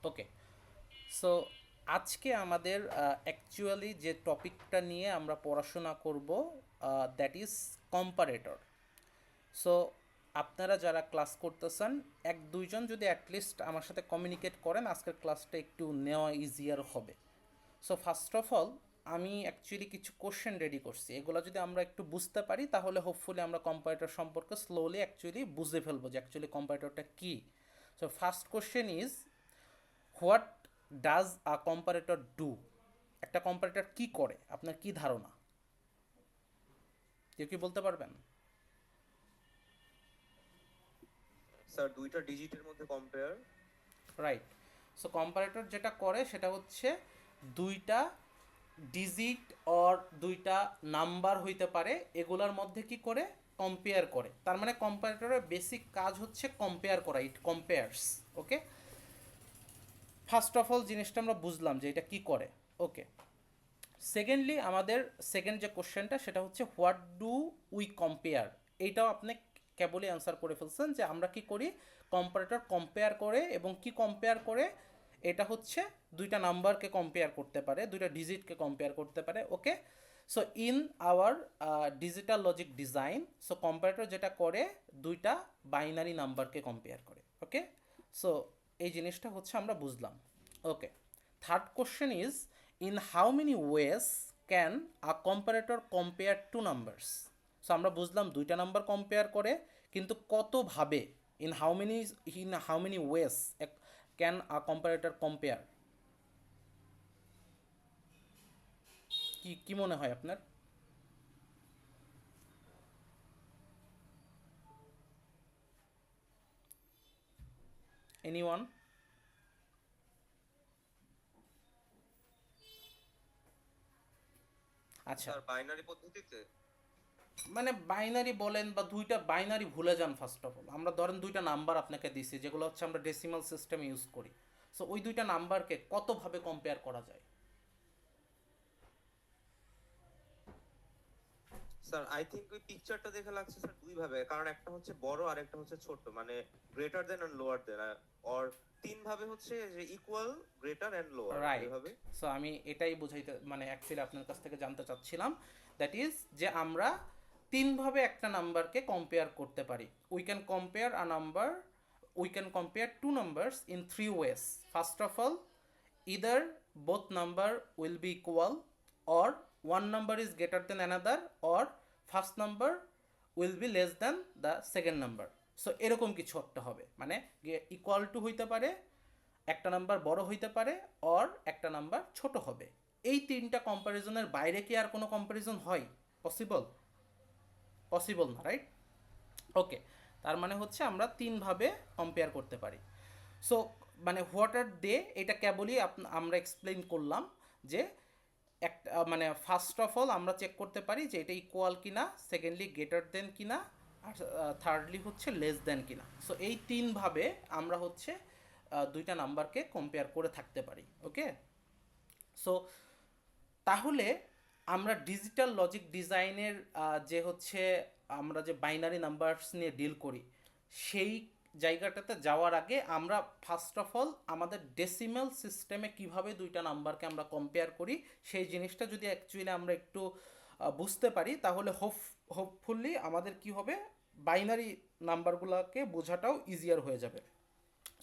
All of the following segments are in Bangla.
ওকে, সো আজকে আমাদের অ্যাকচুয়ালি যে টপিকটা নিয়ে আমরা পড়াশোনা করব দ্যাট ইজ কম্পারেটর। সো আপনারা যারা ক্লাস করতেছেন এক দুইজন যদি অ্যাটলিস্ট আমার সাথে কমিউনিকেট করেন আজকের ক্লাসটা একটু নেওয়া ইজিয়ার হবে। সো ফার্স্ট অফ অল আমি অ্যাকচুয়ালি কিছু কোশ্চেন রেডি করছি, এগুলো যদি আমরা একটু বুঝতে পারি তাহলে হোপফুলি আমরা কম্পারেটর সম্পর্কে স্লোলি অ্যাকচুয়ালি বুঝে ফেলবো যে অ্যাকচুয়ালি কম্পারেটরটা কী। So first question is, what does a comparator do? একটা কম্পারেটর কি করে, আপনার কি ধারণা? কেউ কি বলতে পারবেন? স্যার দুইটা ডিজিটের মধ্যে কম্পেয়ার। রাইট। সো কম্পারেটর যেটা করে সেটা হচ্ছে দুইটা ডিজিট অর দুইটা নাম্বার হইতে পারে, এগুলার মধ্যে কি করে কম্পেয়ার করে। তার মানে কম্পারেটরের বেসিক কাজ হচ্ছে কম্পেয়ার করা, it compares. Okay, first of all জিনিসটা আমরা বুঝলাম যে এটা কি করে। ওকে, সেকেন্ডলি আমাদের সেকেন্ড যে কোশ্চেনটা সেটা হচ্ছে হোয়াট ডু উই কম্পেয়ার। এইটাও আপনি কেবলই অ্যান্সার করে ফেলছেন যে আমরা কি করি, কম্পারেটর কম্পেয়ার করে। এবং কি কম্পেয়ার করে? এটা হচ্ছে দুইটা নাম্বারকে কম্পেয়ার করতে পারে, দুইটা ডিজিটকে কম্পেয়ার করতে পারে। Okay, so in our digital logic design, so comparator যেটা করে দুইটা বাইনারি নাম্বারকে কম্পেয়ার করে। ওকে, সো এই জিনিসটা হচ্ছে আমরা বুঝলাম। Okay, third question is, in how many ways can a comparator compare two numbers? So আমরা বুঝলাম দুইটা নাম্বার কম্পেয়ার করে, কিন্তু কতভাবে, in how many ways can a comparator compare? কি কি মনে হয় আপনার? এনিওয়ান? আচ্ছা, স্যার বাইনারি পদ্ধতিতে। মানে বাইনারি বলেন বা দুইটা বাইনারি ভুলে যান। ফার্স্ট অফ অল আমরা ধরেন দুইটা নাম্বার আপনাকে দিছি যেগুলো হচ্ছে আমরা ডেসিমাল সিস্টেম ইউজ করি। সো ওই দুইটা নাম্বারকে কতভাবে কম্পেয়ার করা যায়? স্যার আই থিঙ্ক ওই পিকচারটা দেখে লাগছে স্যার দুই ভাবে, কারণ একটা হচ্ছে বড় আর একটা হচ্ছে ছোট, মানে greater than and lower than, আর তিন ভাবে হচ্ছে যে equal, greater and lower right. এভাবে। সো আমি এটাই বুঝাইতে মানে অ্যাকচুয়ালি আপনার কাছ থেকে জানতে চাচ্ছিলাম, দ্যাট ইজ যে আমরা তিনভাবে একটা নাম্বারকে কম্পেয়ার করতে পারি। We can compare a number, we can compare two numbers in three ways. First of all, either both number will be equal, or one number is greater than another, or first number will be less than the second number. So এরকম কিছু একটা হবে, মানে ইকুয়াল টু হইতে পারে, একটা নাম্বার বড় হইতে পারে, অর একটা নাম্বার ছোট হবে। এই তিনটা কম্প্যারিজনের বাইরে কি আর কোনো কম্প্যারিজন হয়? পসিবল? পসিবল না, রাইট? ওকে, তার মানে হচ্ছে আমরা তিনভাবে কম্পেয়ার করতে পারি। সো মানে হোয়াট আর দে, এটা কেবলই আমরা এক্সপ্লেন করলাম যে একটা মানে ফার্স্ট অফ অল আমরা চেক করতে পারি যে এটা ইকুয়াল কিনা, সেকেন্ডলি গ্রেটার দেন কিনা, আর থার্ডলি হচ্ছে লেস দেন কিনা। সো এই তিনভাবে আমরা হচ্ছে দুইটা নাম্বারকে কম্পেয়ার করে থাকতে পারি। ওকে, সো তাহলে আমরা ডিজিটাল লজিক ডিজাইনের যে হচ্ছে আমরা যে বাইনারি নাম্বারস নিয়ে ডিল করি, সেই জায়গাটাতে যাওয়ার আগে আমরা ফার্স্ট অফ অল আমাদের ডেসিমেল সিস্টেমে কিভাবে দুইটা নাম্বারকে আমরা কম্পেয়ার করি সেই জিনিসটা যদি অ্যাকচুয়ালি আমরা একটু বুঝতে পারি তাহলে হোপফুলি আমাদের কি হবে, বাইনারি নাম্বারগুলোকে বোঝাটাও ইজিয়ার হয়ে যাবে।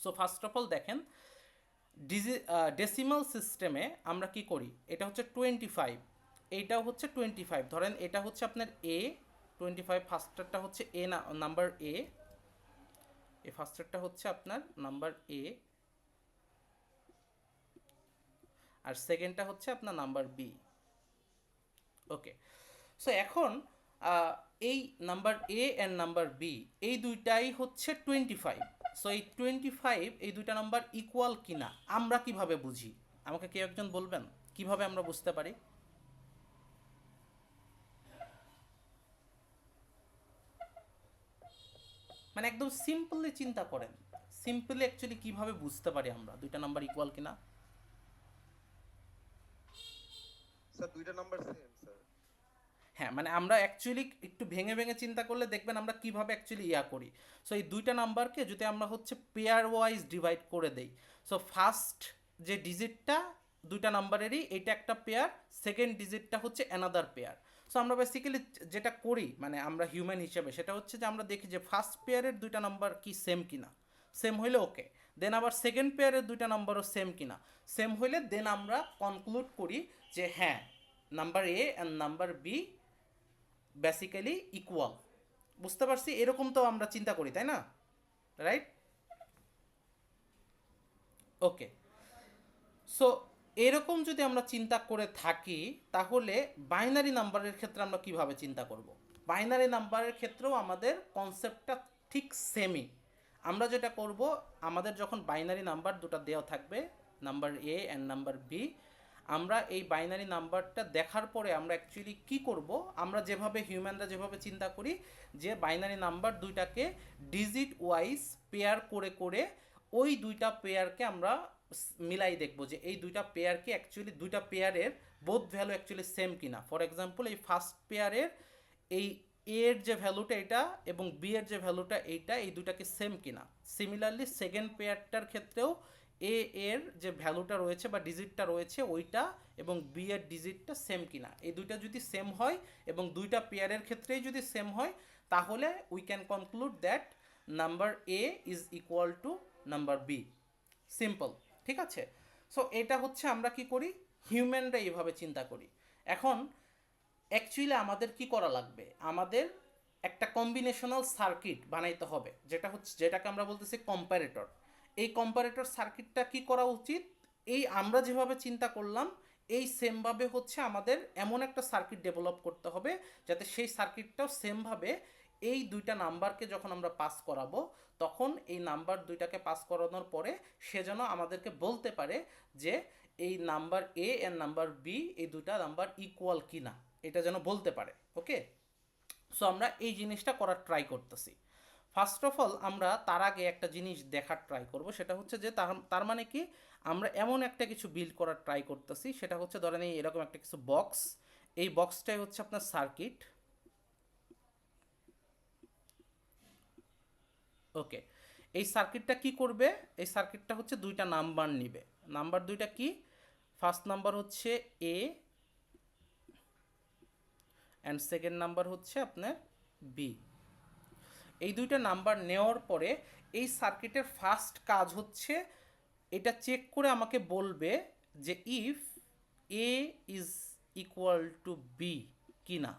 সো ফার্স্ট অফ অল দেখেন, ডেসিমাল সিস্টেমে আমরা কি করি, এটা হচ্ছে 25, এইটাও হচ্ছে 25। ধরেন এটা হচ্ছে আপনার এ 25, ফার্স্টারটা হচ্ছে এ নাম্বার এ, এই ফার্স্টারটা হচ্ছে আপনার নাম্বার এ, আর সেকেন্ডটা হচ্ছে আপনার নাম্বার বি। ওকে, সো এখন এই number A and number B এই দুইটাই হচ্ছে 25। সো এই 25 এই দুইটা নাম্বার ইকুয়াল কিনা আমরা কিভাবে বুঝি? আমাকে কেউ একজন বলবেন কিভাবে আমরা বুঝতে পারি? মানে একদম সিম্পলি চিন্তা করেন, সিম্পলি অ্যাকচুয়ালি কিভাবে বুঝতে পারি আমরা দুইটা নাম্বার ইকুয়াল কিনা? স্যার দুইটা নাম্বার সেম স্যার। হ্যাঁ, মানে আমরা অ্যাকচুয়ালি একটু ভেঙে ভেঙে চিন্তা করলে দেখবেন আমরা কিভাবে অ্যাকচুয়ালি করি। সো এই দুইটা নাম্বারকে যদি আমরা হচ্ছে পেয়ার ওয়াইজ ডিভাইড করে দেই, সো ফার্স্ট যে ডিজিটটা দুইটা নাম্বারেরই এটা একটা পেয়ার, সেকেন্ড ডিজিটটা হচ্ছে অ্যানাদার পেয়ার। সো আমরা বেসিক্যালি যেটা করি মানে আমরা হিউম্যান হিসেবে সেটা হচ্ছে যে আমরা দেখি যে ফার্স্ট পেয়ারের দুইটা নাম্বার কি সেম কিনা, সেম হইলে ওকে, দেন আবার সেকেন্ড পেয়ারের দুইটা নাম্বারও সেম কিনা, সেম হইলে দেন আমরা কনক্লুড করি যে হ্যাঁ number A and number B basically equal. বুঝতে পারছি? এরকম তো আমরা চিন্তা করি, তাই না? রাইট? ওকে, সো এরকম যদি আমরা চিন্তা করে থাকি তাহলে বাইনারি নাম্বারের ক্ষেত্রে আমরা কিভাবে চিন্তা করব? বাইনারি নাম্বারের ক্ষেত্রেও আমাদের কনসেপ্টটা ঠিক সেমই। আমরা যেটা করব, আমাদের যখন বাইনারি নাম্বার দুটো দেওয়া থাকবে, number A and number B, আমরা এই বাইনারি নাম্বারটা দেখার পরে আমরা অ্যাকচুয়ালি কি করব, আমরা যেভাবে হিউম্যানরা যেভাবে চিন্তা করি যে বাইনারি নাম্বার দুইটাকে ডিজিট ওয়াইজ পেয়ার করে করে ওই দুইটা পেয়ারকে আমরা মিলাই দেখব যে এই দুইটা পেয়ারকে অ্যাকচুয়ালি দুইটা পেয়ারের বোথ ভ্যালু অ্যাকচুয়ালি সেম কিনা। ফর এক্সাম্পল এই ফার্স্ট পেয়ারের এই এ এর যে ভ্যালুটা এটা এবং বি এর যে ভ্যালুটা এইটা, এই দুটাকে সেম কিনা। সিমিলারলি সেকেন্ড পেয়ারটার ক্ষেত্রেও এ এর যে ভ্যালুটা রয়েছে বা ডিজিটটা রয়েছে ওইটা এবং বি এর ডিজিটটা সেম কিনা। এই দুইটা যদি সেম হয় এবং দুইটা পেয়ারের ক্ষেত্রেই যদি সেম হয় তাহলে we can conclude that number A is equal to number B. Simple, ঠিক আছে? সো এটা হচ্ছে আমরা কি করি, হিউম্যানরা এইভাবে চিন্তা করি। এখন অ্যাকচুয়ালি আমাদের কি করা লাগবে, আমাদের একটা কম্বিনেশনাল সার্কিট বানাইতে হবে, যেটাকে আমরা বলতেছি কম্পারেটর। এই কম্পারেটর সার্কিটটা কি করা উচিত, এই আমরা যেভাবে চিন্তা করলাম এই সেমভাবে হচ্ছে আমাদের এমন একটা সার্কিট ডেভেলপ করতে হবে যাতে সেই সার্কিটটাও সেমভাবে এই দুইটা নাম্বারকে যখন আমরা পাস করাবো তখন এই নাম্বার দুইটাকে পাস করানোর পরে সে যেন আমাদেরকে বলতে পারে যে এই নাম্বার এ এর নাম্বার বি এই দুইটা নাম্বার ইকুয়াল কিনা, এটা যেন বলতে পারে। ওকে, সো আমরা এই জিনিসটা করার ট্রাই করতেছি। ফার্স্ট অফ অল আমরা তার আগে একটা জিনিস দেখার ট্রাই করব, সেটা হচ্ছে যে তার মানে কি আমরা এমন একটা কিছু বিল্ড করার ট্রাই করতেছি, সেটা হচ্ছে ধরেন এই এরকম একটা কিছু বক্স, এই বক্সটাই হচ্ছে আপনার সার্কিট। ওকে, এই সার্কিটটা কি করবে, এই সার্কিটটা হচ্ছে দুইটা নাম্বার নিবে। নাম্বার দুইটা কি, ফার্স্ট নাম্বার হচ্ছে এ অ্যান্ড সেকেন্ড নাম্বার হচ্ছে আপনার বি। এই দুইটা নাম্বার নেওয়ার পরে এই সার্কিটের ফার্স্ট কাজ হচ্ছে এটা চেক করে আমাকে বলবে যে if A is equal to B কিনা।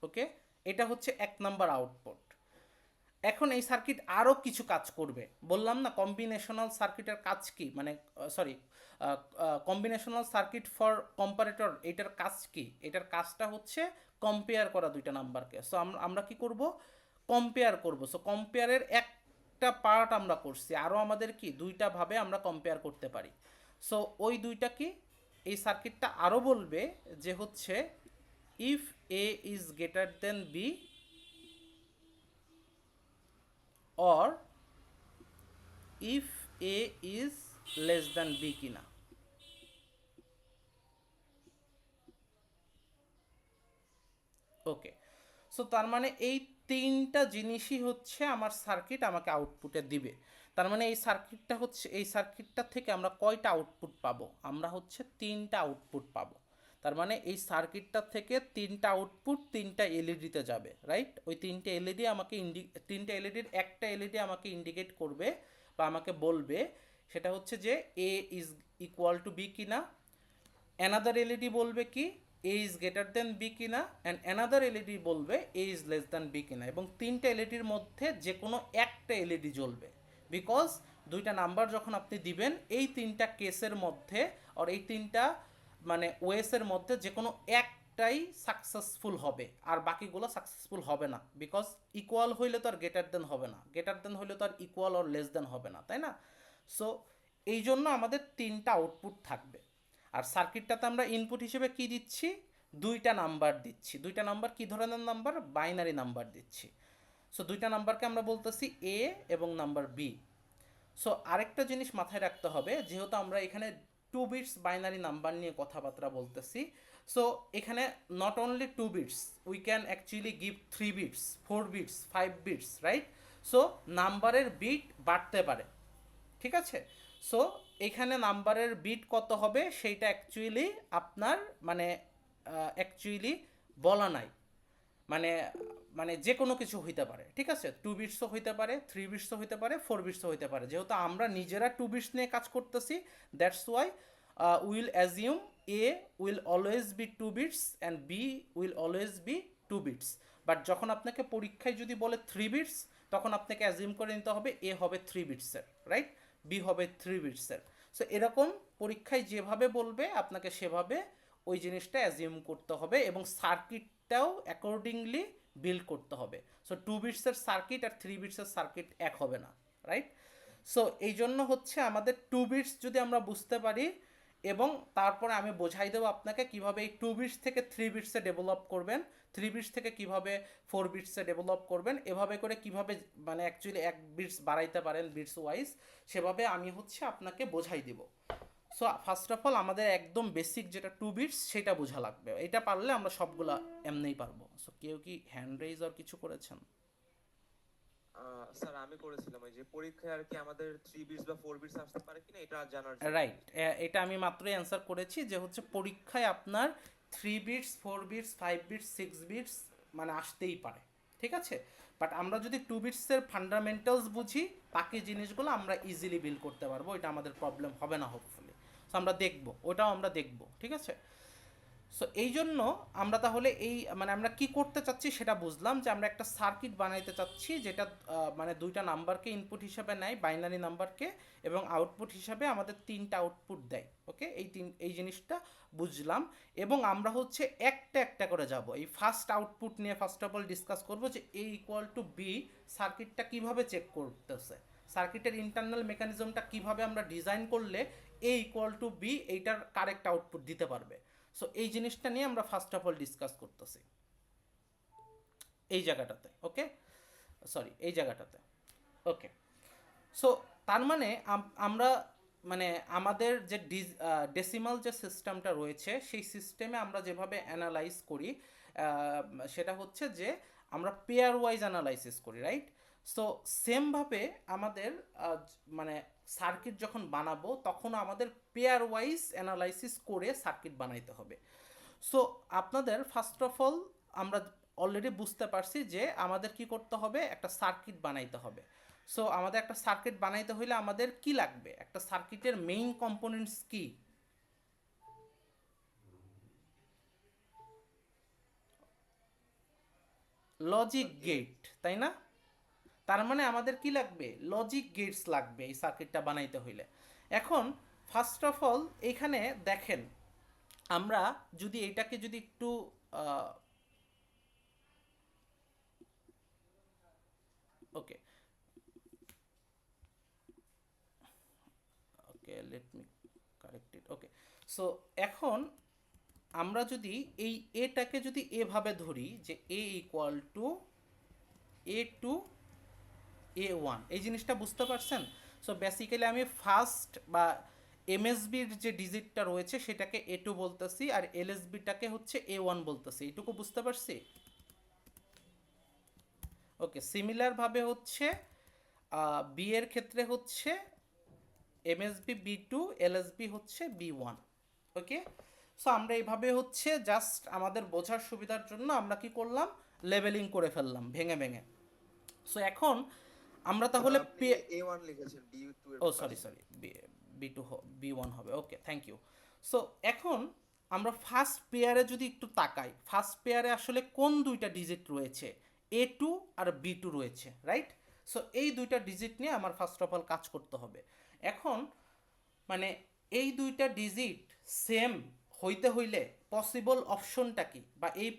ওকে, এটা হচ্ছে এক নাম্বার আউটপুট। এখন এই সার্কিট আরও কিছু কাজ করবে, বললাম না কম্বিনেশনাল সার্কিটের কাজ কি, মানে sorry combinational circuit for comparator, এটার কাজ কি, এটার কাজটা হচ্ছে কম্পেয়ার করা দুইটা নাম্বারকে। সো আমরা কি করব, কম্পেয়ার করব। সো কম্পেয়ারের একটা পার্ট আমরা করছি, আরও আমাদের কি দুইটা ভাবে আমরা কম্পেয়ার করতে পারি। সো ওই দুইটা কি, এই সার্কিটটা আরও বলবে যে হচ্ছে if A is greater than B or if a is less than b কিনা। ওকে, সো তার মানে এই তিনটা জিনিসই হচ্ছে আমার সার্কিট আমাকে আউটপুটে দিবে। তার মানে এই সার্কিটটা হচ্ছে, এই সার্কিটটা থেকে আমরা কয়টা আউটপুট পাবো, আমরা হচ্ছে তিনটা আউটপুট পাবো। তার মানে এই সার্কিটটা থেকে তিনটা আউটপুট তিনটা এলইডিতে যাবে, রাইট? ওই তিনটে এলইডি আমাকে তিনটে এলইডির একটা এলইডি আমাকে ইন্ডিকেট করবে বা আমাকে বলবে সেটা হচ্ছে যে A is equal to B কিনা, অ্যানাদার এলইডি বলবে কি এ ইজ গ্রেটার দেন বি কিনা, অ্যান্ড অ্যানাদার এলইডি বলবে এ ইজ লেস দেন বি কিনা। এবং তিনটা এলইডির মধ্যে যে কোনো একটা এলইডি জ্বলবে, বিকজ দুইটা নাম্বার যখন আপনি দিবেন এই তিনটা কেসের মধ্যে আর এই তিনটা মানে ওয়েসের মধ্যে যে কোনো একটাই সাকসেসফুল হবে আর বাকিগুলো সাকসেসফুল হবে না, বিকজ ইকুয়াল হইলে তো আর গ্রেটার দেন হবে না, গ্রেটার দেন হইলে তো আর ইকুয়াল অর লেস দেন হবে না, তাই না? সো এই জন্য আমাদের তিনটা আউটপুট থাকবে। আর সার্কিটটাতে আমরা ইনপুট হিসেবে কি দিচ্ছি, দুইটা নাম্বার দিচ্ছি। দুইটা নাম্বার কি ধরনের নাম্বার, বাইনারি নাম্বার দিচ্ছি। সো দুইটা নাম্বারকে আমরা বলতেছি এ এবং নাম্বার বি। সো আরেকটা জিনিস মাথায় রাখতে হবে, যেহেতু আমরা এখানে 2 বিটস বাইনারি নাম্বার নিয়ে কথাবার্তা বলতেছি, সো এখানে not only 2 bits, we can actually give 3 bits, 4 bits, 5 bits, right? So নাম্বারের বিট বাড়তে পারে, ঠিক আছে? সো এখানে নাম্বারের বিট কত হবে সেইটা অ্যাকচুয়ালি আপনার মানে অ্যাকচুয়ালি বলা নাই, মানে মানে যে কোনো কিছু হইতে পারে, ঠিক আছে? 2 বিটসও হইতে পারে, 3 বিটসও হইতে পারে, 4 বিটসও হইতে পারে। যেহেতু আমরা নিজেরা 2 বিটস নিয়ে কাজ করতেছি, that's why will assume A will always be 2 bits and B will always be 2 bits. But যখন আপনাকে পরীক্ষায় যদি বলে 3 বিটস, তখন আপনাকে অ্যাজিউম করে নিতে হবে এ হবে 3 বিটসের, রাইট? বি হবে 3 বিটসের। সো এরকম পরীক্ষায় যেভাবে বলবে আপনাকে সেভাবে ওই জিনিসটা অ্যাজিউম করতে হবে, এবং সার্কিটটাও অ্যাকর্ডিংলি বিল্ড করতে হবে। সো 2 বিটসের সার্কিট আর 3 বিটসের সার্কিট এক হবে না, রাইট? সো এই জন্য হচ্ছে আমাদের 2 বিটস যদি আমরা বুঝতে পারি, এবং তারপরে আমি বোঝাই দেবো আপনাকে কিভাবে এই 2 বিটস থেকে 3 বিটসে ডেভেলপ করবেন, 3 বিটস থেকে কিভাবে 4 বিটসে ডেভেলপ করবেন, এভাবে করে কিভাবে মানে অ্যাকচুয়ালি 1 বিটস বাড়াইতে পারেন বিটস ওয়াইজ, সেভাবে আমি হচ্ছে আপনাকে বোঝাই দিব। সো ফার্স্ট অফ অল আমাদের একদম বেসিক যেটা 2 বিটস সেটা বোঝা লাগবে, এটা পারলে আমরা সবগুলা এমনিই পারবো। সো কেউ কি হ্যান্ড রেজ আর কিছু করেছেন? স্যার আমি করেছিলাম ওই যে পরীক্ষায় আর কি আমাদের 3 বিটস বা 4 বিটস আসতে পারে কিনা এটা জানার জন্য। রাইট, এটা আমি মাত্রই অ্যান্সার করেছি যে হচ্ছে পরীক্ষায় আপনার 3 বিটস, 4 বিটস, 5 বিটস, 6 বিটস মানে আসতেই পারে, ঠিক আছে? বাট আমরা যদি 2 বিটসের ফান্ডামেন্টালস বুঝি, বাকি জিনিসগুলো আমরা ইজিলি বিল্ড করতে পারবো, এটা আমাদের প্রবলেম হবে না হোপফুলি। সো আমরা দেখবো, ওটাও আমরা দেখবো, ঠিক আছে? সো এই জন্য আমরা তাহলে এই মানে আমরা কি করতে চাচ্ছি সেটা বুঝলাম, যে আমরা একটা সার্কিট বানাইতে চাচ্ছি যেটা মানে দুইটা নাম্বারকে ইনপুট হিসাবে নেয়, বাইনারি নাম্বারকে, এবং আউটপুট হিসাবে আমাদের 3টা আউটপুট দেয়। ওকে, এই জিনিসটা বুঝলাম, এবং আমরা হচ্ছে একটা একটা করে যাব। এই ফার্স্ট আউটপুট নিয়ে ফার্স্ট অফ অল ডিসকাস করবো যে এ ইকুয়াল টু বি সার্কিটটা কিভাবে চেক করতেছে, সার্কিটের ইন্টারনাল মেকানিজমটা কিভাবে আমরা ডিজাইন করলে এ ইকুয়াল টু বি এইটার কারেক্ট আউটপুট দিতে পারবে। সো এই জিনিসটা নিয়ে আমরা ফার্স্ট অফ অল ডিসকাস করতেছি এই জায়গাটাতে। ওকে, সরি এই জায়গাটাতে। ওকে, সো তার মানে আমরা মানে আমাদের যে ডেসিমাল যে সিস্টেমটা রয়েছে সেই সিস্টেমে আমরা যেভাবে অ্যানালাইজ করি সেটা হচ্ছে যে আমরা পেয়ার ওয়াইজ অ্যানালাইসিস করি, রাইট? সো সেমভাবে আমাদের মানে সার্কিট যখন বানাবো তখন আমাদের পেয়ার ওয়াইজ অ্যানালাইসিস করে সার্কিট বানাইতে হবে। সো আপনাদের ফার্স্ট অফ অল আমরা অলরেডি বুঝতে পারছি যে আমাদের কি করতে হবে, একটা সার্কিট বানাইতে হবে। সো আমাদের একটা সার্কিট বানাইতে হইলে আমাদের কি লাগবে, একটা সার্কিটের মেইন কম্পোনেন্টস কি? লজিক গেট, তাই না? তার মানে আমাদের কি লাগবে, লজিক গেটস লাগবে এই সার্কিটটা বানাইতে হইলে। এখন ফার্স্ট অফ অল এখানে দেখেন, আমরা যদি এটাকে যদি একটু okay okay let me correct it. Okay, so এখন আমরা যদি এই এটাকে যদি এভাবে ধরি যে এ ইকুয়াল টু A2 A1, এই জিনিসটা বুঝতে পারছেন? সো বেসিক্যালি আমি ফার্স্ট বা এমএসবির যে ডিজিটটা রয়েছে সেটাকে A2 বলতেছি, আর এলএসবিটাকে হচ্ছে A1 বলতেছি, এইটুকু বুঝতে পারছি? ওকে, সিমিলারভাবে হচ্ছে বি এর ক্ষেত্রে হচ্ছে এমএসবি B2, এলএসবি হচ্ছে B1। ওকে, সো আমরা এইভাবে হচ্ছে জাস্ট আমাদের বোঝার সুবিধার জন্য আমরা কি করলাম, লেবেলিং করে ফেললাম ভেঙে ভেঙে। সো এখন আমরা তাহলে A1 লিখেছেন B2 এর ও সরি সরি B2 B1 হবে। ওকে, থ্যাংক ইউ। সো এখন আমরা ফার্স্ট পেয়ারে যদি একটু তাকাই, ফার্স্ট পেয়ারে আসলে কোন দুইটা ডিজিট রয়েছে, A2 আর B2 রয়েছে, রাইট? সো এই দুইটা ডিজিট নিয়ে আমার ফার্স্ট অফ অল কাজ করতে হবে। এখন মানে এই দুইটা ডিজিট সেম হইতে হইলে পসিবল অপশনটা কি, বা এই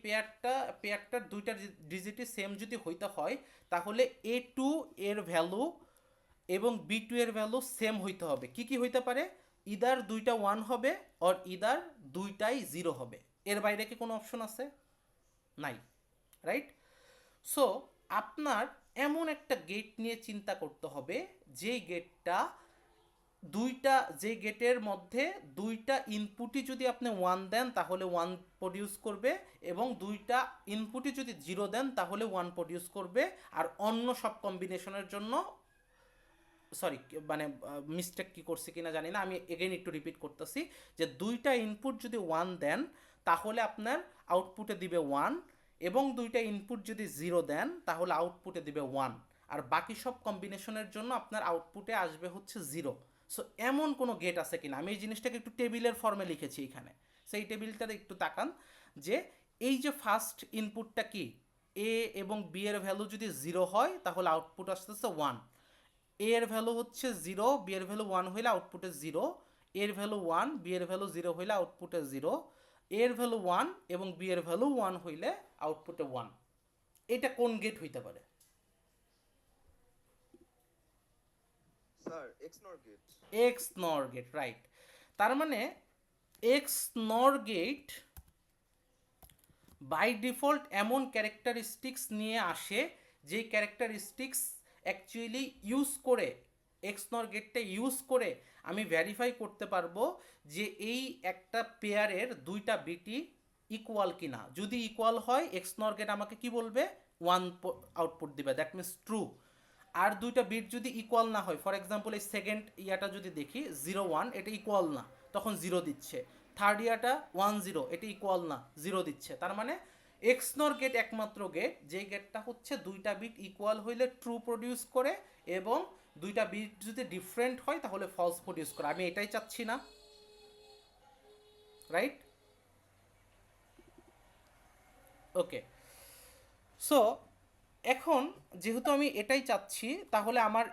পেয়ারটার দুইটা ডিজিটই সেম যদি হইতে হয়, তাহলে A2 এর ভ্যালু এবং B2 এর ভ্যালু সেম হইতে হবে। কি কি হইতে পারে, ইদার দুইটা 1 হবে অর ইদার দুইটাই 0 হবে, এর বাইরে কি কোনো অপশন আছে? নাই, রাইট? সো আপনার এমন একটা গেট নিয়ে চিন্তা করতে হবে যে গেটের মধ্যে দুইটা ইনপুটই যদি আপনি 1 দেন তাহলে 1 প্রডিউস করবে, এবং দুইটা ইনপুটই যদি 0 দেন তাহলে 1 প্রডিউস করবে, আর অন্য সব কম্বিনেশনের জন্য সরি মানে মিস্টেক কি করছি কিনা জানি না, আমি এগেইন একটু রিপিট করতেছি, যে দুইটা ইনপুট যদি 1 দেন তাহলে আপনার আউটপুটে দিবে 1, এবং দুইটা ইনপুট যদি 0 দেন তাহলে আউটপুটে দিবে 1, আর বাকি সব কম্বিনেশনের জন্য আপনার আউটপুটে আসবে হচ্ছে 0। সো এমন কোনো গেট আছে কিনা, আমি এই জিনিসটাকে একটু টেবিলের ফর্মে লিখেছি এখানে, সেই টেবিলটাতে একটু তাকান, যে এই যে ফার্স্ট ইনপুটটা কি এ এবং বি এর ভ্যালু যদি 0 হয় তাহলে আউটপুট আসতেছে 1, এ এর ভ্যালু হচ্ছে 0, বি এর ভ্যালু 1 হইলে আউটপুটে 0, এর ভ্যালু 1, বি এর ভ্যালু 0 হইলে আউটপুটে 0, এর ভ্যালু 1 এবং বি এর ভ্যালু 1 হইলে আউটপুটে 1। এটা কোন গেট হইতে পারে? Sir XNOR gate. X nor gate, right. তার মানে X nor gate by default এমন ক্যারেক্টারিস্টিক্স নিয়ে আসে যেই ক্যারেক্টারিস্টিক্স অ্যাকচুয়ালি ইউজ করে, এক্সনর গেটটা ইউজ করে আমি ভেরিফাই করতে পারবো যে এই একটা পেয়ারের দুইটা বিটি ইকুয়াল কিনা। যদি ইকুয়াল হয় এক্সনর গেট আমাকে কি বলবে, 1 আউটপুট দিবে, দ্যাট মিনস ট্রু। আর দুইটা বিট যদি ইকুয়াল না হয়, ফর এক্সাম্পল এই সেকেন্ড ইয়াটা যদি দেখি 0 1, এটা ইকুয়াল না, তখন 0 দিচ্ছে। থার্ড ইয়ারটা 1 0, এটা ইকুয়াল না, 0 দিচ্ছে। তার মানে এক্সনর গেট একমাত্র গেট যে গেটটা হচ্ছে দুইটা বিট ইকুয়াল হইলে ট্রু প্রডিউস করে, এবং দুইটা বিট যদি ডিফারেন্ট হয় তাহলে ফলস প্রডিউস করে। আমি এটাই চাচ্ছি না, রাইট? ওকে, সো এখন যেহেতু আমি এটাই চাচ্ছি, তাহলে আমার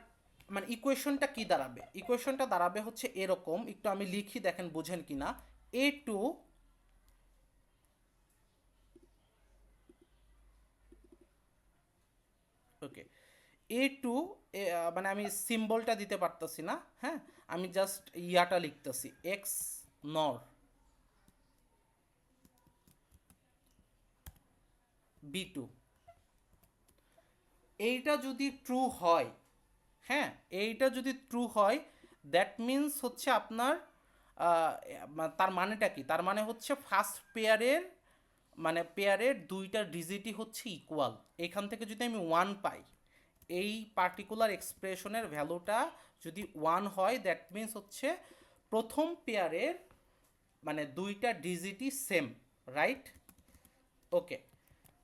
মানে ইকুয়েশনটা কি দাঁড়াবে? ইকুয়েশনটা দাঁড়াবে হচ্ছে এরকম, একটু আমি লিখি, দেখেন বুঝেন কিনা। A2 ওকে, A2 মানে আমি সিম্বলটা দিতে পারতেছি না, হ্যাঁ, আমি জাস্ট ইয়াটা লিখতেছি, এক্স নর B2। এইটা যদি ট্রু হয়, হ্যাঁ, এইটা যদি ট্রু হয়, দ্যাট মিন্স হচ্ছে আপনার তার মানেটা কি? তার মানে হচ্ছে ফার্স্ট পেয়ারের দুইটা ডিজিটই হচ্ছে ইকুয়াল। এখান থেকে যদি আমি 1 পাই, এই পার্টিকুলার এক্সপ্রেশনের ভ্যালুটা যদি 1 হয়, দ্যাট মিন্স হচ্ছে প্রথম পেয়ারের মানে দুইটা ডিজিটই সেম, রাইট? ওকে,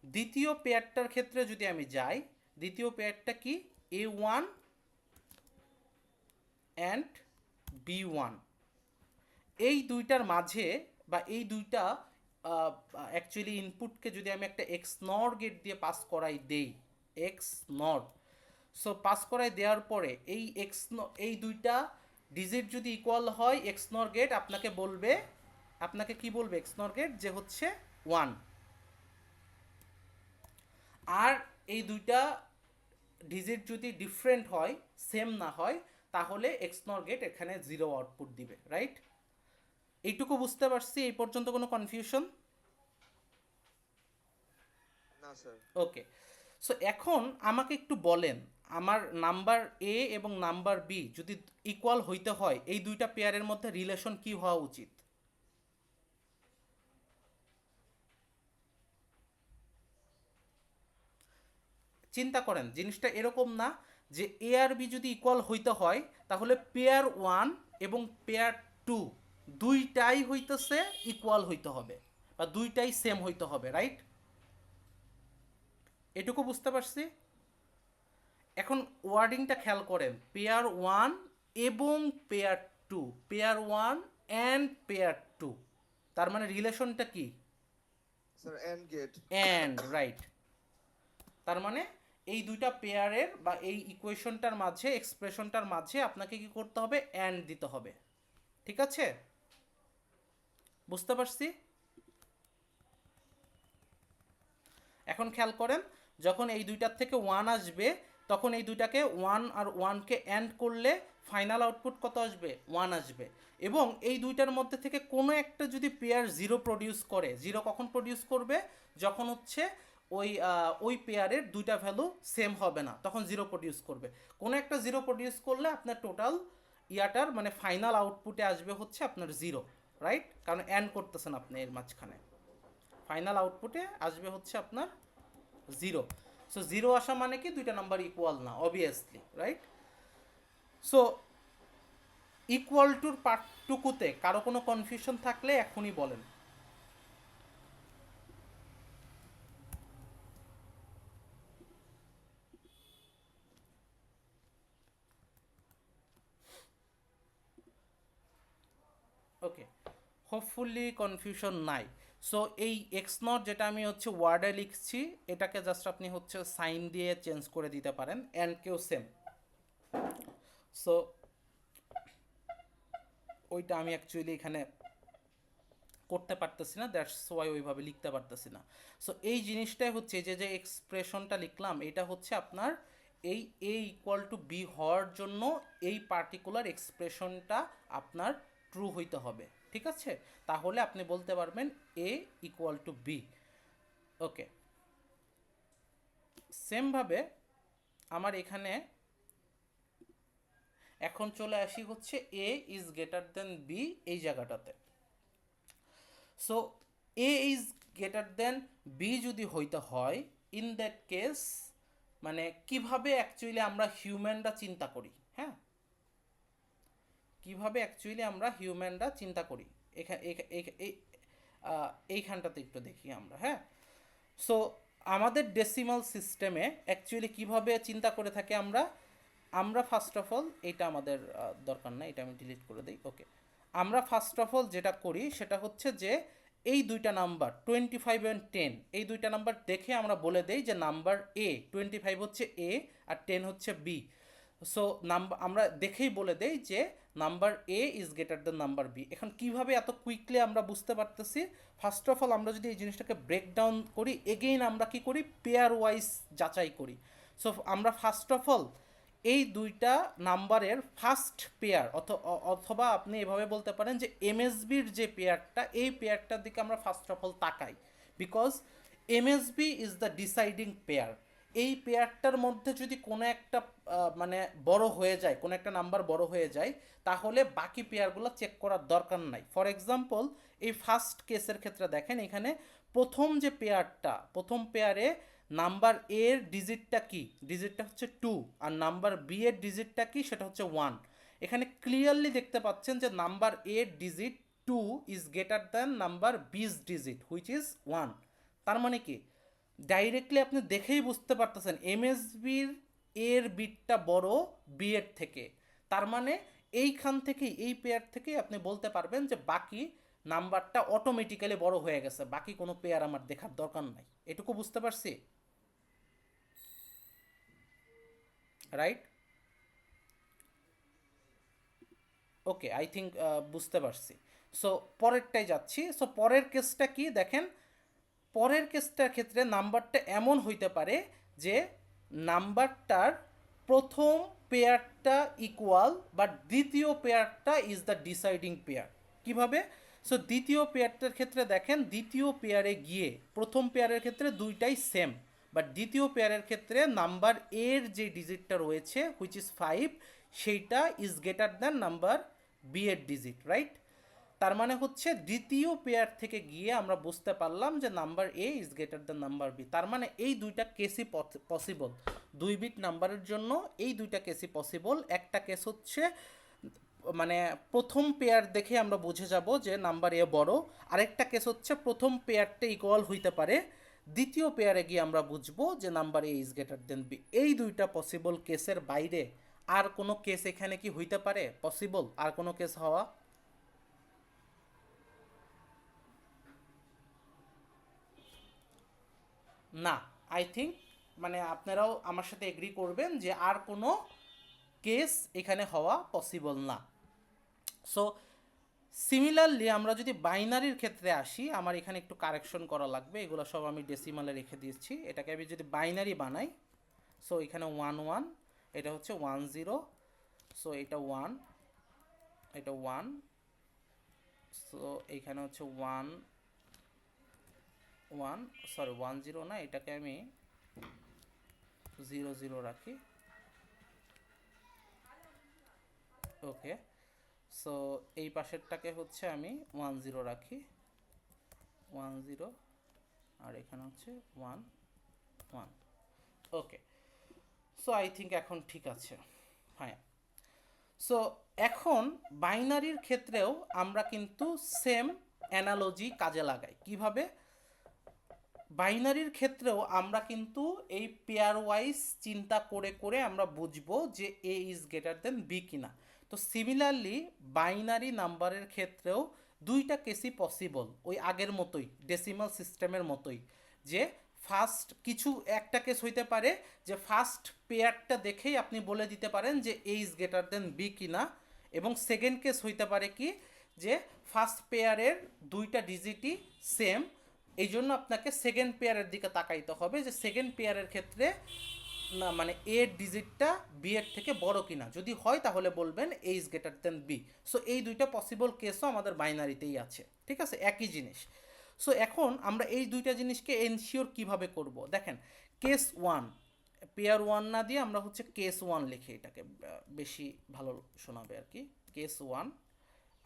দ্বিতীয় পেয়ারটার ক্ষেত্রে যদি আমি যাই, দ্বিতীয় পেয়ারটা কি, A1 অ্যান্ড B1, এই দুইটার মাঝে বা এই দুইটা অ্যাকচুয়ালি ইনপুটকে যদি আমি একটা এক্স নর গেট দিয়ে পাস করাই দেই, এক্স নর, সো পাস করাই দেওয়ার পরে এই দুইটা ডিজিট যদি ইকুয়াল হয়, এক্স নর গেট আপনাকে কি বলবে এক্স নর গেট, যে হচ্ছে 1। আর এই দুইটা ডিজিট যদি ডিফারেন্ট হয়, সেম না হয়, তাহলে এক্সনর গেট এখানে 0 আউটপুট দিবে, রাইট? এইটুকু বুঝতে পারছি? এই পর্যন্ত কোনো কনফিউশন? না স্যার। ওকে, সো এখন আমাকে একটু বলেন, আমার নাম্বার এ এবং নাম্বার বি যদি ইকুয়াল হইতে হয়, এই দুইটা পেয়ারের মধ্যে রিলেশন কি হওয়া উচিত? চিন্তা করেন, জিনিসটা এরকম না যে এ আর বি যদি ইকুয়াল হইতে হয় তাহলে পেয়ার 1 এবং পেয়ার 2 দুইটাই হইতেছে ইকুয়াল হইতে হবে, বা দুইটাই সেম হইতে হবে, রাইট? এটুকু বুঝতে পারছি? এখন ওয়ার্ডিংটা খেয়াল করেন, পেয়ার 1 এবং পেয়ার 2, পেয়ার 1 অ্যান্ড পেয়ার 2, তার মানে রিলেশনটা কি? Sir and gate. And, right. তার মানে এই দুইটা পেয়ারের বা এই ইকুয়েশনটার মাঝে, এক্সপ্রেশনটার মাঝে আপনাকে কি করতে হবে, অ্যান্ড দিতে হবে, ঠিক আছে? বুঝতে পারছি? এখন খেয়াল করেন, যখন এই দুইটার থেকে 1 আসবে, তখন এই দুইটাকে 1 আর 1কে অ্যান্ড করলে ফাইনাল আউটপুট কত আসবে, 1 আসবে। এবং এই দুইটার মধ্যে থেকে কোনো একটা যদি পেয়ার 0 প্রডিউস করে, 0 কখন প্রডিউস করবে, যখন হচ্ছে ওই পেয়ারের দুইটা ভ্যালু সেম হবে না, তখন জিরো প্রডিউস করবে। কোনো একটা জিরো প্রডিউস করলে আপনার টোটাল ইয়াটার মানে ফাইনাল আউটপুটে আসবে হচ্ছে আপনার জিরো, রাইট? কারণ অ্যান্ড করতেছেন আপনি এর মাঝখানে, ফাইনাল আউটপুটে আসবে হচ্ছে আপনার জিরো। সো জিরো আসা মানে কি দুইটা নাম্বার ইকুয়াল না, অবভিয়াসলি, রাইট? সো ইকুয়াল টুর পার্টটুকুতে কারো কোনো কনফিউশন থাকলে এখনই বলেন। ওকে, হোপফুলি কনফিউশন নাই। সো এই এক্স নট যেটা আমি হচ্ছে ওয়ার্ডে লিখছি, এটাকে জাস্ট আপনি হচ্ছে সাইন দিয়ে চেঞ্জ করে দিতে পারেন, অ্যান্ড কেউ সেম। সো ওইটা আমি অ্যাকচুয়ালি এখানে করতে পারতেছি না, দ্যাটস ওয়াই ওইভাবে লিখতে পারতেছি না। সো এই জিনিসটাই হচ্ছে যে যে এক্সপ্রেশনটা লিখলাম, এটা হচ্ছে আপনার এই এ ইকুয়াল টু বি হওয়ার জন্য এই পার্টিকুলার এক্সপ্রেশনটা আপনার ট্রু হইতে হবে, ঠিক আছে? তাহলে আপনি বলতে পারবেন A equal to B. Okay, সেমভাবে আমার এখানে এখন চলে আসি হচ্ছে A is greater than B এই জায়গাটাতে। So A is greater than B যদি হইতে হয়, ইন দ্যাট কেস মানে কিভাবে অ্যাকচুয়ালি আমরা হিউম্যানরা চিন্তা করি, হ্যাঁ, কিভাবে অ্যাকচুয়ালি আমরা হিউম্যানরা চিন্তা করি, এইখানটাতে একটু দেখি আমরা, হ্যাঁ। সো আমাদের ডেসিমাল সিস্টেমে অ্যাকচুয়ালি কিভাবে চিন্তা করে থাকি আমরা, আমরা ফার্স্ট অফ অল, এটা আমাদের দরকার না, এটা আমি ডিলিট করে দিই। ওকে, আমরা ফার্স্ট অফ অল যেটা করি সেটা হচ্ছে যে এই দুইটা নাম্বার 25 অ্যান্ড 10, এই দুইটা নাম্বার দেখে আমরা বলে দেই যে নাম্বার এ 25 হচ্ছে এ আর 10 হচ্ছে বি। সো নাম্বার আমরা দেখেই বলে দেই যে number A is greater than number B. এখন কিভাবে এত কুইকলি আমরা বুঝতে পারতেছি, ফার্স্ট অফ অল আমরা যদি এই জিনিসটাকে ব্রেকডাউন করি, এগেইন আমরা কি করি, পেয়ার ওয়াইজ যাচাই করি। সো আমরা ফার্স্ট অফ অল এই দুইটা নাম্বারের ফার্স্ট পেয়ার অথবা আপনি এভাবে বলতে পারেন যে এমএসবির যে পেয়ারটা, এই পেয়ারটার দিকে আমরা ফার্স্ট অফ অল তাকাই, because MSB is the deciding pair. এই পেয়ারটার মধ্যে যদি কোনো একটা মানে বড় হয়ে যায়, কোনো একটা নাম্বার বড় হয়ে যায়, তাহলে বাকি পেয়ারগুলো চেক করার দরকার নাই। ফর এক্সাম্পল এই ফার্স্ট কেসের ক্ষেত্রে দেখেন, এখানে প্রথম যে পেয়ারটা, প্রথম পেয়ারে নাম্বার এ এর ডিজিটটা কি, ডিজিটটা হচ্ছে 2, আর নাম্বার বি এর ডিজিটটা কি, সেটা হচ্ছে 1। এখানে ক্লিয়ারলি দেখতে পাচ্ছেন যে নাম্বার এ এর digit 2 is greater than number B's digit which is 1। তার মানে কি, ডাইরেক্টলি আপনি দেখেই বুঝতে পারতেছেন এমএসবির এর বিটটা বড় বি এর থেকে। তার মানে এইখান থেকেই, এই পেয়ার থেকেই আপনি বলতে পারবেন যে বাকি নাম্বারটা অটোমেটিক্যালি বড় হয়ে গেছে, বাকি কোনো পেয়ার আমার দেখার দরকার নাই। এটুকু বুঝতে পারছি, রাইট? ওকে, আই থিঙ্ক বুঝতে পারছি। সো পরেরটাই যাচ্ছি। সো পরের কেসটা কি দেখেন, পরের কেসটার ক্ষেত্রে নাম্বারটা এমন হইতে পারে যে নাম্বারটার প্রথম পেয়ারটা ইকুয়াল, বাট দ্বিতীয় পেয়ারটা ইজ দ্য ডিসাইডিং পেয়ার। কিভাবে? সো দ্বিতীয় পেয়ারটার ক্ষেত্রে দেখেন, দ্বিতীয় পেয়ারে গিয়ে প্রথম পেয়ারের ক্ষেত্রে দুইটাই সেম, বাট দ্বিতীয় পেয়ারের ক্ষেত্রে নাম্বার এর যে ডিজিটটা রয়েছে হুইচ ইজ 5, সেইটা is greater than number B এর ডিজিট, রাইট? তার মানে হচ্ছে দ্বিতীয় পেয়ার থেকে গিয়ে আমরা বুঝতে পারলাম যে number A is greater than number B. তার মানে এই দুইটা কেসই পসিবল, 2 বিট নাম্বারের জন্য এই দুইটা কেসই পসিবল। একটা কেস হচ্ছে মানে প্রথম পেয়ার দেখে আমরা বুঝে যাব যে নাম্বার এ বড়, আরেকটা কেস হচ্ছে প্রথম পেয়ারটা ইকুয়াল হইতে পারে, দ্বিতীয় পেয়ারে গিয়ে আমরা বুঝবো যে number A is greater than B. এই দুইটা পসিবল কেসের বাইরে আর কোনো কেস এখানে কি হইতে পারে পসিবল? আর কোনো কেস হওয়া না। আই থিঙ্ক মানে আপনারাও আমার সাথে এগ্রি করবেন যে আর কোনো কেস এখানে হওয়া পসিবল না। সো সিমিলারলি আমরা যদি বাইনারির ক্ষেত্রে আসি, আমার এখানে একটু কারেকশন করা লাগবে, এগুলো সব আমি ডেসিমালে রেখে দিয়েছি। এটাকে আমি যদি বাইনারি বানাই, সো এখানে 1 1, এটা হচ্ছে 1 0, সো এটা 1, এটা 1, সো এইখানে হচ্ছে 1 10 না, এটাকে আমি 00 রাখি। ওকে, সো এই পাশেরটাকে হচ্ছে আমি 10 রাখি, 10, আর এখানে হচ্ছে 1 ওকে। সো আই থিঙ্ক এখন ঠিক আছে। হ্যাঁ, সো এখন বাইনারির ক্ষেত্রেও আমরা কিন্তু সেম অ্যানালজি কাজে লাগাই। কিভাবে? বাইনারির ক্ষেত্রেও আমরা কিন্তু এই পেয়ার ওয়াইজ চিন্তা করে করে আমরা বুঝবো যে A is greater than B কিনা। তো সিমিলারলি বাইনারি নাম্বারের ক্ষেত্রেও দুইটা কেসই পসিবল, ওই আগের মতোই, ডেসিমাল সিস্টেমের মতোই, যে ফার্স্ট কিছু একটা কেস হইতে পারে যে ফার্স্ট পেয়ারটা দেখেই আপনি বলে দিতে পারেন যে A is greater than B কিনা, এবং সেকেন্ড কেস হইতে পারে কি যে ফার্স্ট পেয়ারের দুইটা ডিজিটই সেম, এই জন্য আপনাকে সেকেন্ড পেয়ারের দিকে তাকাইতে হবে যে সেকেন্ড পেয়ারের ক্ষেত্রে না মানে এর ডিজিটটা বি এর থেকে বড় কিনা। যদি হয় তাহলে বলবেন A is greater than B. So এই দুইটা পসিবল কেসও আমাদের বাইনারিতেই আছে, ঠিক আছে, একই জিনিস। সো এখন আমরা এই দুইটা জিনিসকে এনশিওর কিভাবে করব, দেখেন কেস ওয়ান, পেয়ার ওয়ান না দিয়ে আমরা হচ্ছে কেস ওয়ান লিখি, এটাকে বেশি ভালো শোনাবে আর কি, কেস ওয়ান,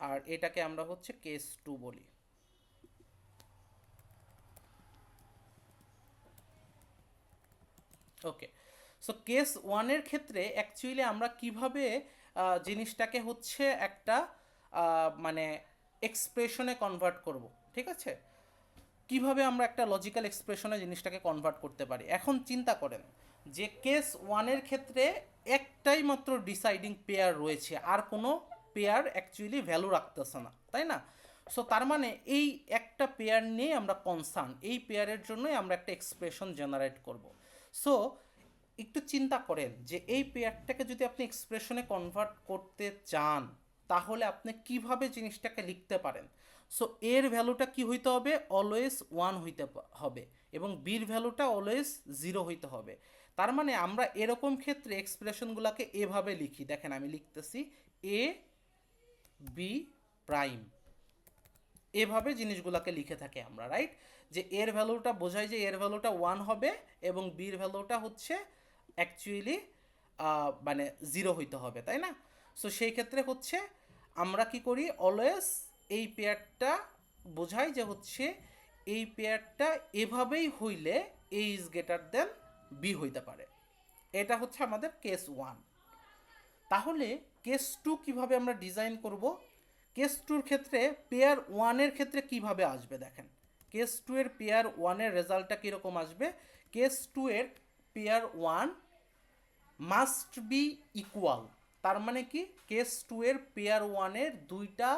আর এটাকে আমরা হচ্ছে কেস টু বলি। ওকে, সো কেস ওয়ানের ক্ষেত্রে অ্যাকচুয়ালি আমরা কিভাবে জিনিসটাকে হচ্ছে একটা মানে এক্সপ্রেশনে কনভার্ট করব, ঠিক আছে, কিভাবে আমরা একটা লজিক্যাল এক্সপ্রেশনে জিনিসটাকে কনভার্ট করতে পারি। এখন চিন্তা করেন যে কেস ওয়ানের ক্ষেত্রে একটাই মাত্র ডিসাইডিং পেয়ার রয়েছে, আর কোনো পেয়ার অ্যাকচুয়ালি ভ্যালু রাখতেছে না, তাই না? সো তার মানে এই একটা পেয়ার নিয়ে আমরা কনসার্ন, এই পেয়ারের জন্যই আমরা একটা এক্সপ্রেশন জেনারেট করব। সো একটু চিন্তা করেন যে এই পেয়ারটাকে যদি আপনি এক্সপ্রেশনে কনভার্ট করতে চান তাহলে আপনি কিভাবে জিনিসটাকে লিখতে পারেন। সো এর ভ্যালুটা কি হইতে হবে, অলওয়েজ 1 হইতে হবে, এবং বির ভ্যালুটা অলওয়েজ 0 হইতে হবে। তার মানে আমরা এরকম ক্ষেত্রে এক্সপ্রেশনগুলোকে এভাবে লিখি, দেখেন আমি লিখতেছি এ বি প্রাইম, এভাবে জিনিসগুলোকে লিখে থাকি আমরা, রাইট? যে এর ভ্যালুটা বোঝায় যে এর ভ্যালুটা 1 হবে এবং বির ভ্যালুটা হচ্ছে অ্যাকচুয়ালি মানে 0 হইতে হবে, তাই না? সো সেই ক্ষেত্রে হচ্ছে আমরা কি করি, অলওয়েজ এই পেয়ারটা বোঝাই যে হচ্ছে এই পেয়ারটা এভাবেই হইলে এ ইজ গ্রেটার দেন বি হইতে পারে। এটা হচ্ছে আমাদের কেস ওয়ান। তাহলে কেস টু কীভাবে আমরা ডিজাইন করব? কেস টুর ক্ষেত্রে পেয়ার ওয়ানের ক্ষেত্রে কিভাবে আসবে দেখেন, কেস টু এর পেয়ার ওয়ানের রেজাল্টটা কীরকম আসবে। কেস টু এর pair one must be equal, তার মানে কি কেস টু এর পেয়ার ওয়ানের দুইটা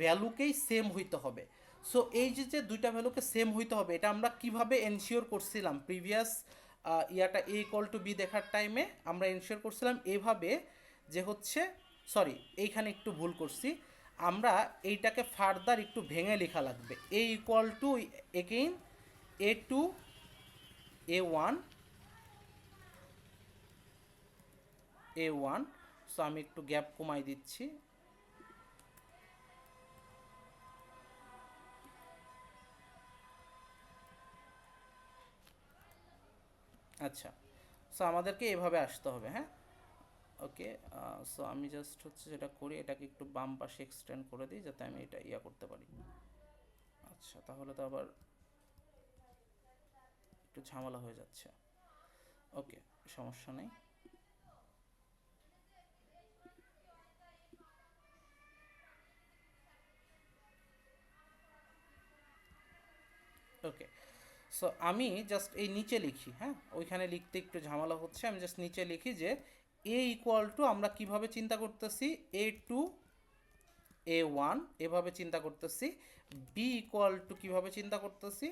ভ্যালুকেই সেম হইতে হবে। সো এই যে দুইটা ভ্যালুকে সেম হইতে হবে, এটা আমরা কিভাবে এনশিওর করছিলাম প্রিভিয়াস ইয়াটা এ ইকুয়াল টু বি দেখার টাইমে আমরা এনশিওর করছিলাম এভাবে যে হচ্ছে, সরি এইখানে একটু ভুল করছি, আমরা এইটাকে ফার্দার একটু ভেঙে লেখা লাগবে, A equal to again A two A one A one. So আমি একটু গ্যাপ কমাই দিচ্ছি, আচ্ছা। সো আমাদেরকে এভাবে আসতে হবে, হ্যাঁ, ওকে। সো আমি জাস্ট হচ্ছে যেটা করি এটাকে একটু বাম পাশে এক্সটেন্ড করে দিই যাতে আমি এটা ইয়া করতে পারি। আচ্ছা, তাহলে তো আবার একটু ঝামেলা হয়ে যাচ্ছে। ওকে, সমস্যা নেই। ওকে, সো আমি জাস্ট এই নিচে লিখি, হ্যাঁ, ওইখানে লিখতে একটু ঝামেলা হচ্ছে, আমি জাস্ট নিচে লিখি যে এ ইকুয়াল টু আমরা কিভাবে চিন্তা করতেছি, এ টু এ ওয়ান এভাবে চিন্তা করতেছি, বি ইকুয়াল টু কীভাবে চিন্তা করতেছি,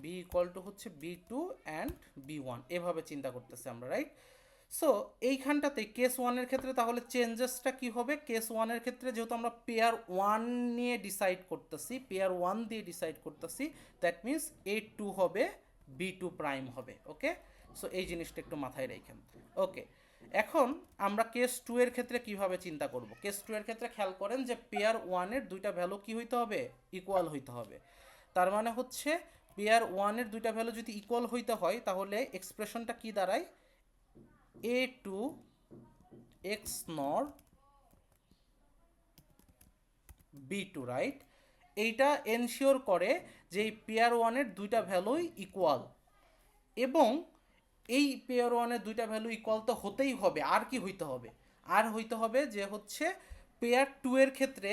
বি ইকুয়াল টু হচ্ছে B two and B one এভাবে চিন্তা করতেছি আমরা, রাইট? সো এইখানটাতে কেস ওয়ানের ক্ষেত্রে তাহলে চেঞ্জেসটা কী হবে, কেস ওয়ানের ক্ষেত্রে যেহেতু আমরা পেয়ার ওয়ান নিয়ে ডিসাইড করতেছি, পেয়ার ওয়ান দিয়ে ডিসাইড করতেছি, দ্যাট মিনস এ টু হবে বি টু প্রাইম হবে। ওকে, সো এই জিনিসটা একটু মাথায় রেখেন। ওকে, এখন আমরা কেস 2 এর ক্ষেত্রে কিভাবে চিন্তা করব? কেস 2 এর ক্ষেত্রে খেয়াল করেন যে পেয়ার 1 এর দুইটা ভ্যালু কি হইতে হবে? ইকুয়াল হইতে হবে। তার মানে হচ্ছে পেয়ার 1 এর দুইটা ভ্যালু যদি ইকুয়াল হইতে হয় তাহলে এক্সপ্রেশনটা কি দাঁড়ায়? a2 x নর b2, রাইট? এইটা এনশিওর করে যে এই পেয়ার 1 এর দুইটা ভ্যালুই ইকুয়াল, এবং এই পেয়ার 1 এর দুইটা ভ্যালু ইকুয়াল তো হতেই হবে। আর কি হইতে হবে? আর হইতে হবে যে হচ্ছে পেয়ার 2 এর ক্ষেত্রে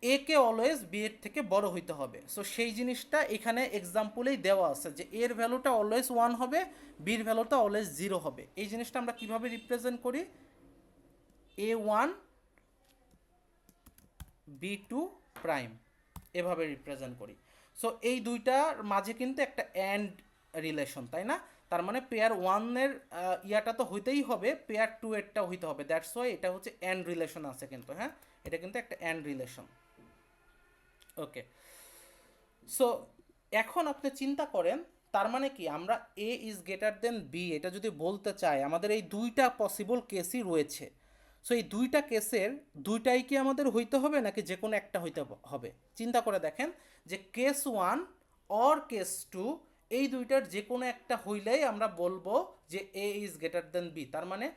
এ কে অলওয়েজ বি এর থেকে বড় হইতে হবে। সো সেই জিনিসটা এখানে এক্সাম্পলেই দেওয়া আছে যে এর ভ্যালুটা অলওয়েজ 1 হবে, বির ভ্যালুটা অলওয়েজ 0 হবে। এই জিনিসটা আমরা কিভাবে রিপ্রেজেন্ট করি? a1 b2 প্রাইম, এভাবে রিপ্রেজেন্ট করি। সো এই দুইটার মাঝে কিন্তু একটা অ্যান্ড রিলেশন, তাই না? তার মানে পেয়ার 1 এর ইয়াটা তো হইতেই হবে, পেয়ার 2 এরটা হইতে হবে। দ্যাটস ওয়াই এটা হচ্ছে অ্যান্ড রিলেশন আছে কিন্তু, হ্যাঁ, এটা কিন্তু একটা অ্যান্ড রিলেশন। ওকে, সো এখন আপনি চিন্তা করেন, তার মানে কি আমরা এ ইজ গ্রেটার দেন বি এটা যদি বলতে চাই, আমাদের এই দুইটা পসিবল কেসই রয়েছে। সো এই দুইটা কেসের দুইটাই কি আমাদের হইতে হবে নাকি যে কোনো একটা হইতে হবে? চিন্তা করে দেখেন যে কেস 1 অর কেস 2 এই দুইটার যে কোনো একটা হইলেই আমরা বলবো যে A is greater than B. তার মানে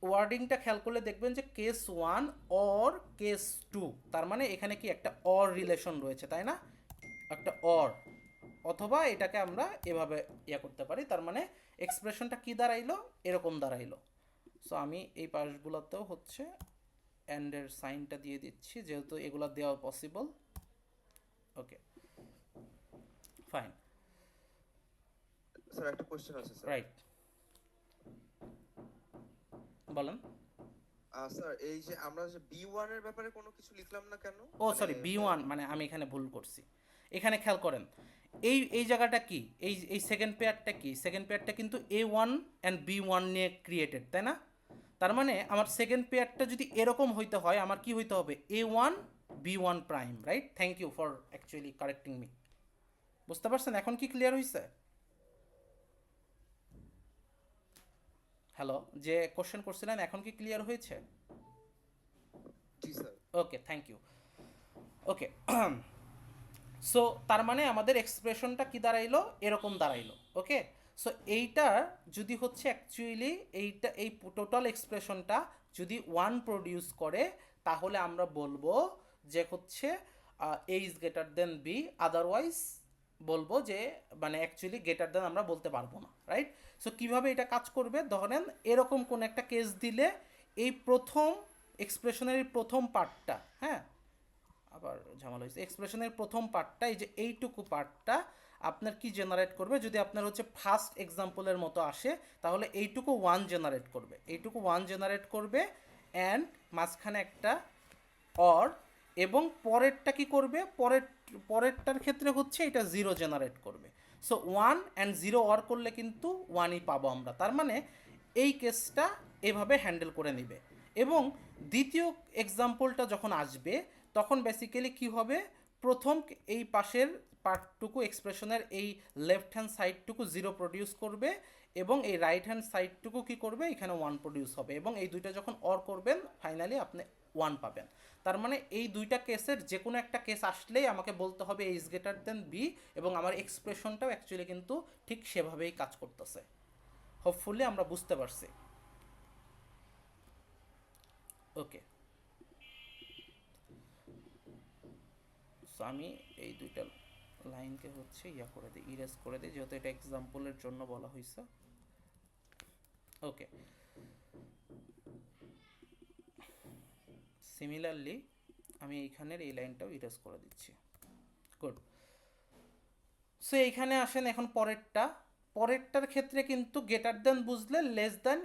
ওয়ার্ডিংটা খেয়াল করলে দেখবেন যে কেস 1 অর কেস 2, তার মানে এখানে কি একটা অর রিলেশন রয়েছে, তাই না? একটা অর, অথবা এটাকে আমরা এভাবে ইয়া করতে পারি। তার মানে এক্সপ্রেশনটা কি দাঁড়াইলো? এরকম দাঁড়াইলো। সো আমি এই পাশগুলোতেও হচ্ছে অ্যান্ডের সাইনটা দিয়ে দিচ্ছি যেহেতু এগুলো দেওয়া পসিবল। ওকে, ফাইন, স্যার একটা কোশ্চেন আছে স্যার। রাইট, বলেন। স্যার এই যে আমরা যে B1 এর ব্যাপারে কোনো কিছু লিখলাম না কেন? ও সরি, B1 মানে আমি এখানে ভুল করছি। এখানে খেয়াল করেন এই এই জায়গাটা কি, এই সেকেন্ড পেয়ারটা কি? সেকেন্ড পেয়ারটা কিন্তু A1 অ্যান্ড B1 নিয়ে ক্রিয়েটেড, তাই না? তার মানে আমার সেকেন্ড পেয়ারটা যদি এরকম হইতে হয় আমার কি হইতে হবে? A1 B1 প্রাইম, right? Thank you for actually correcting me. বুঝতে পারছেন এখন কি ক্লিয়ার হয়েছে? হ্যালো, যে কোশ্চেন করছিলেন এখন কি ক্লিয়ার হয়েছে? জি sir. Okay, thank you. Okay, so তার মানে আমাদের এক্সপ্রেশনটা কি দাঁড়াইলো? এরকম দাঁড়াইলো। ওকে, সো এইটার যদি হচ্ছে অ্যাকচুয়ালি এইটা এই টোটাল এক্সপ্রেশনটা যদি 1 প্রডিউস করে তাহলে আমরা বলবো যে হচ্ছে A is greater than B, otherwise বলবো যে মানে অ্যাকচুয়ালি গ্রেটার দেন আমরা বলতে পারবো না, রাইট? সো কীভাবে এটা কাজ করবে? ধরেন এরকম কোন একটা কেস দিলে এই প্রথম এক্সপ্রেশনের প্রথম পার্টটা, হ্যাঁ, আবার ঝামেলা হয়েছে, এক্সপ্রেশনের প্রথম পার্টটা এই যে এইটুকু পার্টটা আপনার কি জেনারেট করবে? যদি আপনার হচ্ছে ফার্স্ট এক্সাম্পলের মতো আসে তাহলে এইটুকু 1 জেনারেট করবে, এইটুকু 1 জেনারেট করবে, অ্যান্ড মাঝখানে একটা অর, এবং পরেরটা কি করবে? পরেরটার ক্ষেত্রে হচ্ছে এটা 0 জেনারেট করবে। সো 1 অ্যান্ড 0 অর করলে কিন্তু 1ই পাবো আমরা। তার মানে এই কেসটা এভাবে হ্যান্ডেল করে নেবে। এবং দ্বিতীয় এক্সাম্পলটা যখন আসবে তখন বেসিক্যালি কি হবে? প্রথম এই পাশের পার্টটুকু এক্সপ্রেশনের এই লেফট হ্যান্ড সাইডটুকু 0 প্রডিউস করবে, এবং এই রাইট হ্যান্ড সাইডটুকু কি করবে? এখানে 1 প্রডিউস হবে, এবং এই দুইটা যখন অর করবেন ফাইনালি আপনি 1 পাবেন। তার মানে এই দুইটা কেসের যে কোনো একটা কেস আসলেই আমাকে বলতে হবে A is greater than B, এবং আমার এক্সপ্রেশনটাও অ্যাকচুয়ালি কিন্তু ঠিক সেভাবেই কাজ করতেছে। হোপফুলি আমরা বুঝতে পারছি। ওকে, সো আমি এই দুইটা লাইনকে হচ্ছে ইয়া করে দিই, ইরেজ করে দিই, যেহেতু এটা এক্সাম্পলের জন্য বলা হয়েছে। ওকে, সিমিলারলি আমি এইখানের এই লাইনটাও ইরেজ করে দিচ্ছি। গুড। সো এইখানে আসেন এখন পরেরটার ক্ষেত্রে কিন্তু গ্রেটার দেন বুঝলে less than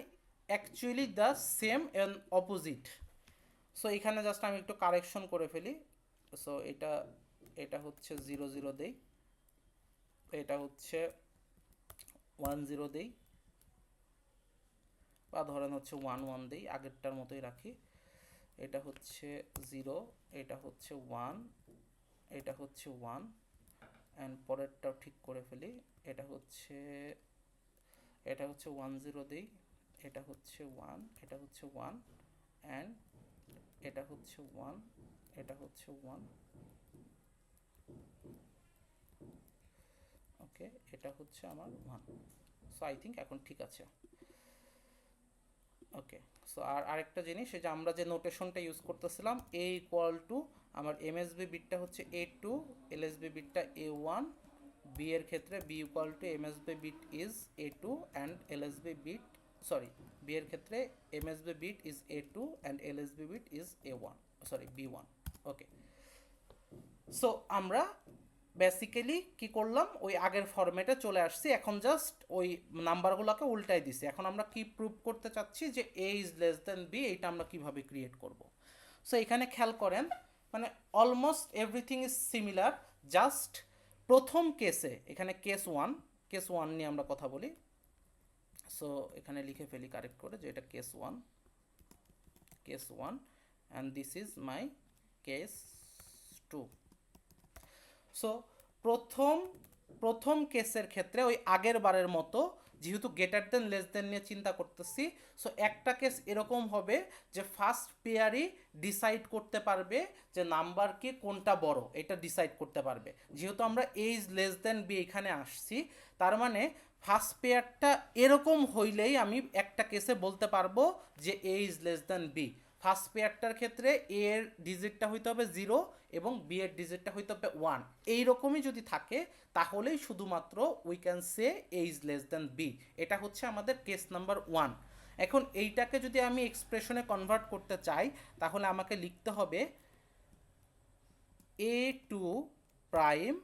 actually the same and opposite. So এখানে জাস্ট আমি একটু কারেকশন করে ফেলি। সো এটা হচ্ছে 0 0 দেই, এটা হচ্ছে 1 0 দেই, বা ধরেন হচ্ছে 1 1 দেই, আগেরটার মতোই রাখি। এটা হচ্ছে 0, এটা হচ্ছে 1, এটা হচ্ছে 1, অ্যান্ড পরেরটাও ঠিক করে ফেলি। এটা হচ্ছে 1 0 দেই, এটা হচ্ছে 1, এটা হচ্ছে 1 অ্যান্ড এটা হচ্ছে 1, এটা হচ্ছে 1, ওকে, এটা হচ্ছে আমার 1। সো আই থিঙ্ক এখন ঠিক আছে। ওকে, সো আরেকটা জিনিস, এই যে আমরা যে নোটেশনটা ইউজ করতেছিলাম, এ ইকুয়াল টু আমার এমএসবি বিটটা হচ্ছে A2, এলএসবি বিটটা A1, বি এর ক্ষেত্রে B equal to MSB bit is A2 and LSB bit, sorry, B এর ক্ষেত্রে MSB bit is A2 and LSB bit is A1, sorry B1। Okay, so আমরা বেসিক্যালি কি করলাম, ওই আগের ফরম্যাটে চলে আসছি, এখন জাস্ট ওই নাম্বারগুলোকে উল্টাই দিছি। এখন আমরা কি প্রুভ করতে চাচ্ছি যে A is less than B, এইটা আমরা কিভাবে ক্রিয়েট করব। সো এখানে খেয়াল করেন, মানে almost everything is similar, just প্রথম কেসে, এখানে কেস ওয়ান নিয়ে আমরা কথা বলি। সো এখানে লিখে ফেলি কারেক্ট করে যে এটা case one and this is my case 2। So প্রথম কেসের ক্ষেত্রে ওই আগের বারের মতো, যেহেতু গ্রেটার দেন লেস দেন নিয়ে চিন্তা করতেছি, সো একটা কেস এরকম হবে যে ফার্স্ট পেয়ারই ডিসাইড করতে পারবে যে নাম্বার কি কোনটা বড়, এটা ডিসাইড করতে পারবে। যেহেতু আমরা এ ইজ লেস দেন বি এখানে আসছি, তার মানে ফার্স্ট পেয়ারটা এরকম হইলেই আমি একটা কেসে বলতে পারবো যে A is less than B. First পেয়ারটার ক্ষেত্রে এ এর ডিজিটটা হইতে হবে 0 এবং বি এর ডিজিটটা হইতে হবে 1। এইরকমই যদি থাকে তাহলেই শুধুমাত্র we can say A is less than B. এটা হচ্ছে আমাদের কেস নাম্বার 1। এখন এইটাকে যদি আমি এক্সপ্রেশনে কনভার্ট করতে চাই, তাহলে আমাকে লিখতে হবে A2 prime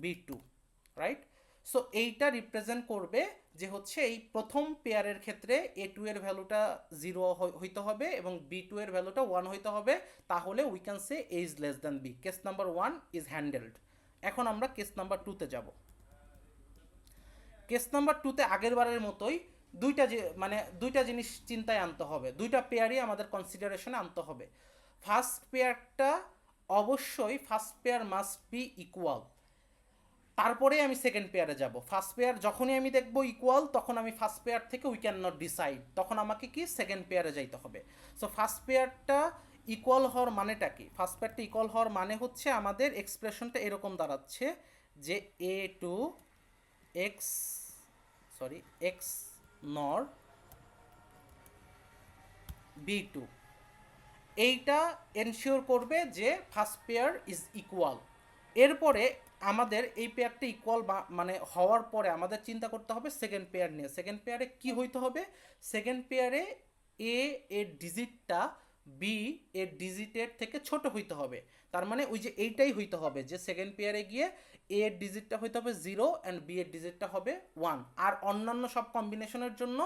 B2, right? So এইটা রিপ্রেজেন্ট করবে যে হচ্ছে এই প্রথম পেয়ারের ক্ষেত্রে A2 এর ভ্যালুটা 0 হইতে হবে এবং B2 এর ভ্যালুটা 1 হইতে হবে, তাহলে we can say A is less than B। Case number 1 is handled. এখন আমরা কেস নাম্বার 2তে যাব। কেস নাম্বার 2তে আগের বারের মতোই দুইটা জিনিস চিন্তায় আনতে হবে, দুইটা পেয়ারই আমাদের কনসিডারেশনে আনতে হবে। ফার্স্ট পেয়ারটা অবশ্যই first pair must be equal, তারপরে আমি সেকেন্ড পেয়ারে যাব। ফার্স্ট পেয়ার যখনই আমি দেখব ইকুয়াল, তখন আমি ফার্স্ট পেয়ার থেকে উই ক্যান নট ডিসাইড, তখন আমাকে কি সেকেন্ড পেয়ারে যাইতে হবে। সো ফার্স্ট পেয়ারটা ইকুয়াল হওয়ার মানেটা কি? ফার্স্ট পেয়ারটা ইকুয়াল হওয়ার মানে হচ্ছে আমাদের এক্সপ্রেশনটা এরকম দাঁড়াচ্ছে যে A2 এক্স নর B2, এইটা এনশিওর করবে যে ফার্স্ট পেয়ার ইজ ইকুয়াল। এরপরে আমাদের এই পেয়ারটা ইকুয়াল মানে হওয়ার পরে আমাদের চিন্তা করতে হবে সেকেন্ড পেয়ার নিয়ে। সেকেন্ড পেয়ারে কি হইতে হবে? সেকেন্ড পেয়ারে এ এর ডিজিটটা বি এর ডিজিটের থেকে ছোট হইতে হবে। তার মানে ওই যে এইটাই হইতে হবে যে সেকেন্ড পেয়ারে গিয়ে এ এর ডিজিটটা হইতে হবে 0 অ্যান্ড বি এর ডিজিটটা হবে 1। আর অন্যান্য সব কম্বিনেশনের জন্য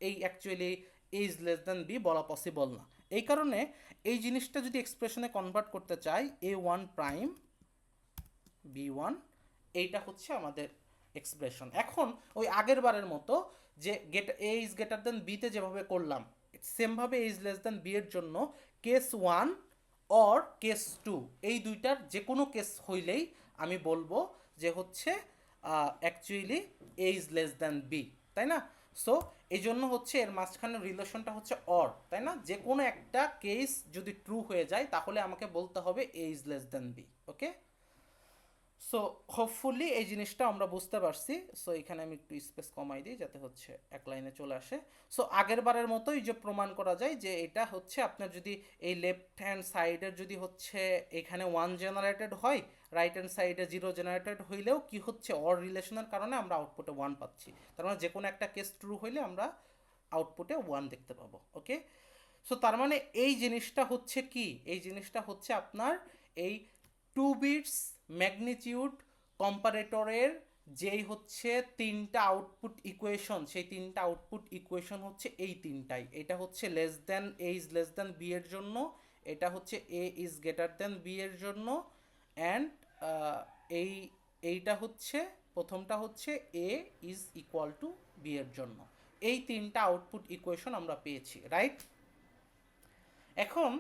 এই actually A is less than B বলা পসিবল না। এই কারণে এই জিনিসটা যদি এক্সপ্রেশনে কনভার্ট করতে চাই, A1 প্রাইম B1, এইটা হচ্ছে আমাদের এক্সপ্রেশন। এখন ওই আগের বারের মতো যে এ ইজ গ্রেটার দেন বিতে যেভাবে করলাম, সেমভাবে এ ইজ লেস দেন বি এর জন্য কেস 1 অর কেস 2, এই দুইটার যে কোনো কেস হইলেই আমি বলবো যে হচ্ছে actually A is less than B, তাই না? সো এই জন্য হচ্ছে এর মাঝখানের রিলেশনটা হচ্ছে অর, তাই না? যে কোনো একটা কেস যদি ট্রু হয়ে যায় তাহলে আমাকে বলতে হবে A is less than B. Okay, so hopefully এই জিনিসটা আমরা বুঝতে পারছি। সো এখানে আমি একটু স্পেস কমাই দিই যাতে হচ্ছে এক লাইনে চলে আসে। সো আগের বারের মতোই যে প্রমাণ করা যায় যে এটা হচ্ছে আপনার যদি এই লেফট হ্যান্ড সাইডের যদি হচ্ছে এখানে 1 জেনারেটেড হয়, রাইট হ্যান্ড সাইডে 0 জেনারেটেড হইলেও কি হচ্ছে অর রিলেশনের কারণে আমরা আউটপুটে 1 পাচ্ছি। তার মানে যে কোনো একটা কেস ট্রু হইলে আমরা আউটপুটে 1 দেখতে পাবো। ওকে, সো তার মানে এই জিনিসটা হচ্ছে কি? এই জিনিসটা হচ্ছে আপনার এই 2 বিটস ম্যাগনিটিউড কম্পারেটরের যেই হচ্ছে তিনটা আউটপুট ইকুয়েশন, সেই তিনটা আউটপুট ইকুয়েশন হচ্ছে এই তিনটাই। এটা হচ্ছে less than A is less than B এর জন্য, এটা হচ্ছে A is greater than B এর জন্য, অ্যান্ড এইটা হচ্ছে প্রথমটা হচ্ছে A is equal to B এর জন্য। এই তিনটা আউটপুট ইকুয়েশন আমরা পেয়েছি, রাইট? এখন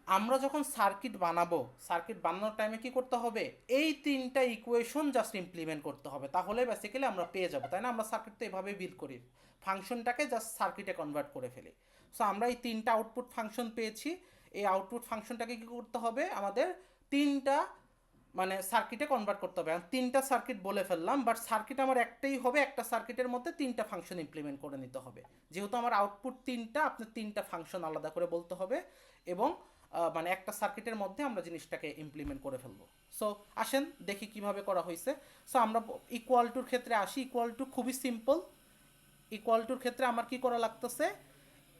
আমরা যখন সার্কিট বানাবো, সার্কিট বানানোর টাইমে কি করতে হবে, এই তিনটা ইকুয়েশন জাস্ট ইমপ্লিমেন্ট করতে হবে, তাহলে বেসিক্যালি আমরা পেয়ে যাবো, তাই না? আমরা সার্কিট তো এভাবে বিল্ড করি, ফাংশনটাকে জাস্ট সার্কিটে কনভার্ট করে ফেলি। সো আমরা এই তিনটা আউটপুট ফাংশন পেয়েছি, এই আউটপুট ফাংশনটাকে কি করতে হবে আমাদের, তিনটা মানে সার্কিটে কনভার্ট করতে হবে। তিনটা সার্কিট বলে ফেললাম, বাট সার্কিট আমার একটাই হবে, একটা সার্কিটের মধ্যে তিনটা ফাংশন ইমপ্লিমেন্ট করে নিতে হবে। যেহেতু আমার আউটপুট তিনটা, আপনার তিনটা ফাংশন আলাদা করে বলতে হবে, এবং মানে একটা সার্কিটের মধ্যে আমরা জিনিসটাকে ইমপ্লিমেন্ট করে ফেলবো। সো আসেন দেখি কিভাবে করা হয়েছে। সো আমরা ইকুয়াল টুর ক্ষেত্রে আসি। ইকুয়াল টু খুবই সিম্পল। ইকুয়াল টুর ক্ষেত্রে আমার কি করা লাগতেছে,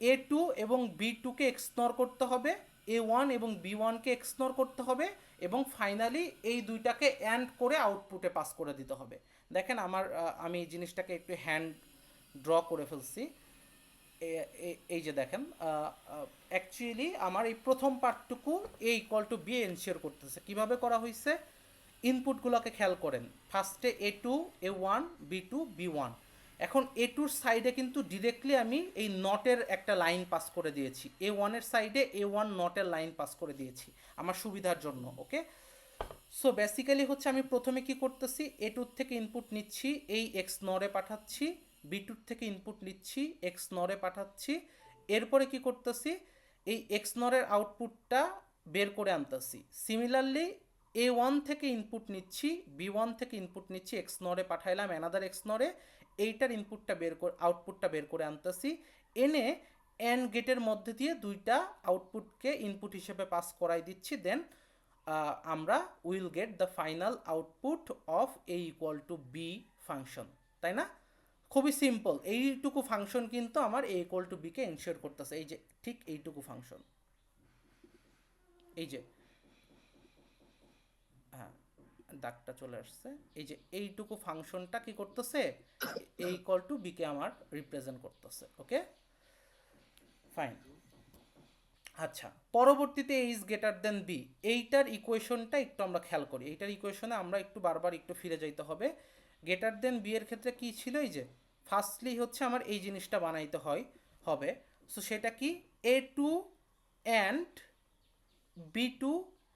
A2 এবং B2কে এক্সনর করতে হবে, A1 এবং B1কে এক্সনর করতে হবে, এবং ফাইনালি এই দুইটাকে অ্যান্ড করে আউটপুটে পাস করে দিতে হবে। দেখেন আমি এই জিনিসটাকে একটু হ্যান্ড ড্র করে ফেলছি। এই যে দেখেন, অ্যাকচুয়ালি আমার এই প্রথম পার্টটুকু A equal two B ensure করতেছে। কিভাবে করা হয়েছে, ইনপুটগুলোকে খেয়াল করেন। ফার্স্টে A2, A1, B2, B1। এখন A2র সাইডে কিন্তু ডিরেক্টলি আমি এই নটের একটা লাইন পাস করে দিয়েছি, A1-এর সাইডে A1 নটের লাইন পাস করে দিয়েছি আমার সুবিধার জন্য। ওকে, সো বেসিক্যালি হচ্ছে আমি প্রথমে কি করতেছি, A2 থেকে ইনপুট নিচ্ছি, এই এক্স নরে পাঠাচ্ছি, B2 থেকে ইনপুট নিচ্ছি, এক্স নরে পাঠাচ্ছি, এরপরে কি করতেছি, এই এক্স নরের আউটপুটটা বের করে আনতেছি। সিমিলারলি A1 থেকে ইনপুট নিচ্ছি, B1 থেকে ইনপুট নিচ্ছি, এক্স নরে পাঠাইলাম অ্যানাদার এক্স নরে, এইটার ইনপুটটা বের করে আউটপুটটা বের করে আনতেছি, এনে অ্যান্ড গেটের মধ্যে দিয়ে দুইটা আউটপুটকে ইনপুট হিসেবে পাস করাই দিচ্ছি। দেন আমরা will get the final output of A equal to B function, তাই না? খুবই সিম্পল। এইটুকু ফাংশন কিন্তু আমার A ইকুয়াল টু বিকে এনশিওর করতেছে। এই যে ঠিক এইটুকু ফাংশন, এই যে হ্যাঁ দাগটা চলে আসছে, এই যে এইটুকু ফাংশনটা কি করতেছে, A ইকুয়াল টু বিকে আমার রিপ্রেজেন্ট করতেছে। Okay fine. আচ্ছা, পরবর্তীতে A is greater than B, এইটার ইকুয়েশনটা একটু আমরা খেয়াল করি। এইটার ইকুয়েশনে আমরা একটু বারবার একটু ফিরে যাইতে হবে। গ্রেটার দেন বি এর ক্ষেত্রে কি ছিল, এই যে ফার্স্টলি হচ্ছে আমার এই জিনিসটা বানাইতে হবে। সো সেটা কি, A2 and B2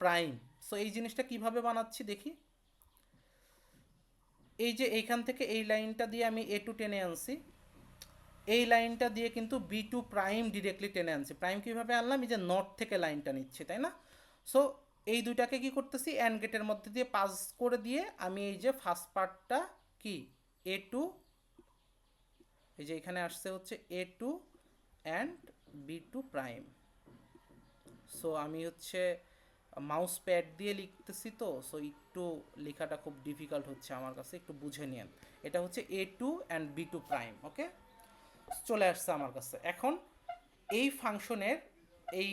prime. So এই জিনিসটা কিভাবে বানাচ্ছি দেখি। এই যে এইখান থেকে এই লাইনটা দিয়ে আমি A2 টেনে আনছি, এই লাইনটা দিয়ে কিন্তু B2 প্রাইম ডিরেক্টলি টেনে আনছি। প্রাইম কীভাবে আনলাম, এই যে নট থেকে লাইনটা নিচ্ছি, তাই না? সো এই দুইটাকে কি করতেছি, অ্যান্ড গেটের মধ্যে দিয়ে পাস করে দিয়ে আমি এই যে ফার্স্ট পার্টটা কি A2, এই যে এখানে আসছে হচ্ছে A2 and B2 prime. So আমি হচ্ছে মাউস প্যাড দিয়ে লিখতেছি, তো সো একটু লেখাটা খুব ডিফিকাল্ট হচ্ছে আমার কাছে, একটু বুঝে নিন। এটা হচ্ছে A2 অ্যান্ড B2 প্রাইম। ওকে, চলে আসছে আমার কাছে। এখন এই ফাংশনের এই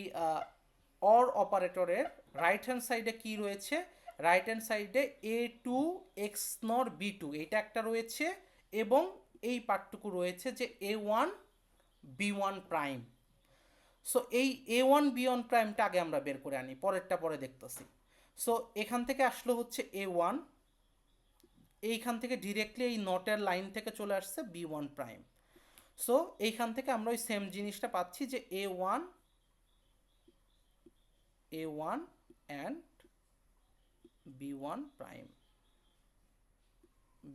অর অপারেটরের রাইট হ্যান্ড সাইডে কি রয়েছে, রাইট হ্যান্ড সাইডে A2 এক্স নর B2 এইটা একটা রয়েছে, এবং এই পার্টটুকু রয়েছে যে A1 B1 প্রাইম। সো এই A1 B1 প্রাইমটা আগে আমরা বের করে আনি, পরেরটা পরে দেখতেছি। সো এখান থেকে আসলো হচ্ছে A1, এইখান থেকে ডিরেক্টলি এই নটের লাইন থেকে চলে আসছে B1 প্রাইম। সো এইখান থেকে আমরা ওই সেম জিনিসটা পাচ্ছি যে A1 and B1 prime,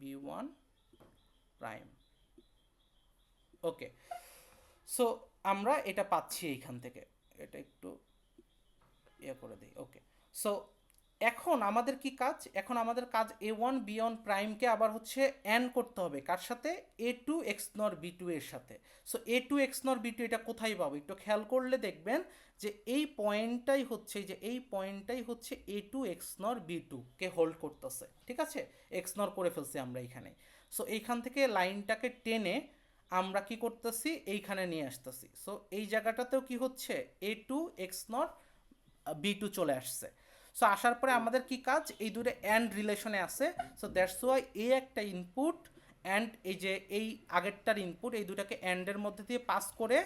B1 prime. Okay, so আমরা এটা পাচ্ছি এইখান থেকে, এটা একটু ইয়ে করে দিই। ওকে, সো এখন আমাদের কি কাজ, এখন আমাদের কাজ A1 B1 প্রাইমকে আবার হচ্ছে অ্যান্ড করতে হবে কার সাথে, A2 এক্স নর B2 এর সাথে। সো A2 এক্স নর B2 এটা কোথায় পাবো, একটু খেয়াল করলে দেখবেন যে এই পয়েন্টটাই হচ্ছে, যে এই পয়েন্টটাই হচ্ছে A2 এক্স নর B2 কে হোল্ড করতেছে। ঠিক আছে, এক্স নর করে ফেলছি আমরা এইখানে। সো এইখান থেকে লাইনটাকে টেনে আমরা কি করতেছি, এইখানে নিয়ে আসতেছি। সো এই জায়গাটাতেও কি হচ্ছে, A2 এক্স নর B2 চলে আসছে। সো আসার পরে আমাদের কি কাজ, এই দুটো অ্যান্ড রিলেশনে আছে। সো দ্যাটস ওয়াই এ একটা ইনপুট অ্যান্ড এই যে এই আগেরটার ইনপুট, এই দুটাকে অ্যান্ডের মধ্যে দিয়ে পাস করে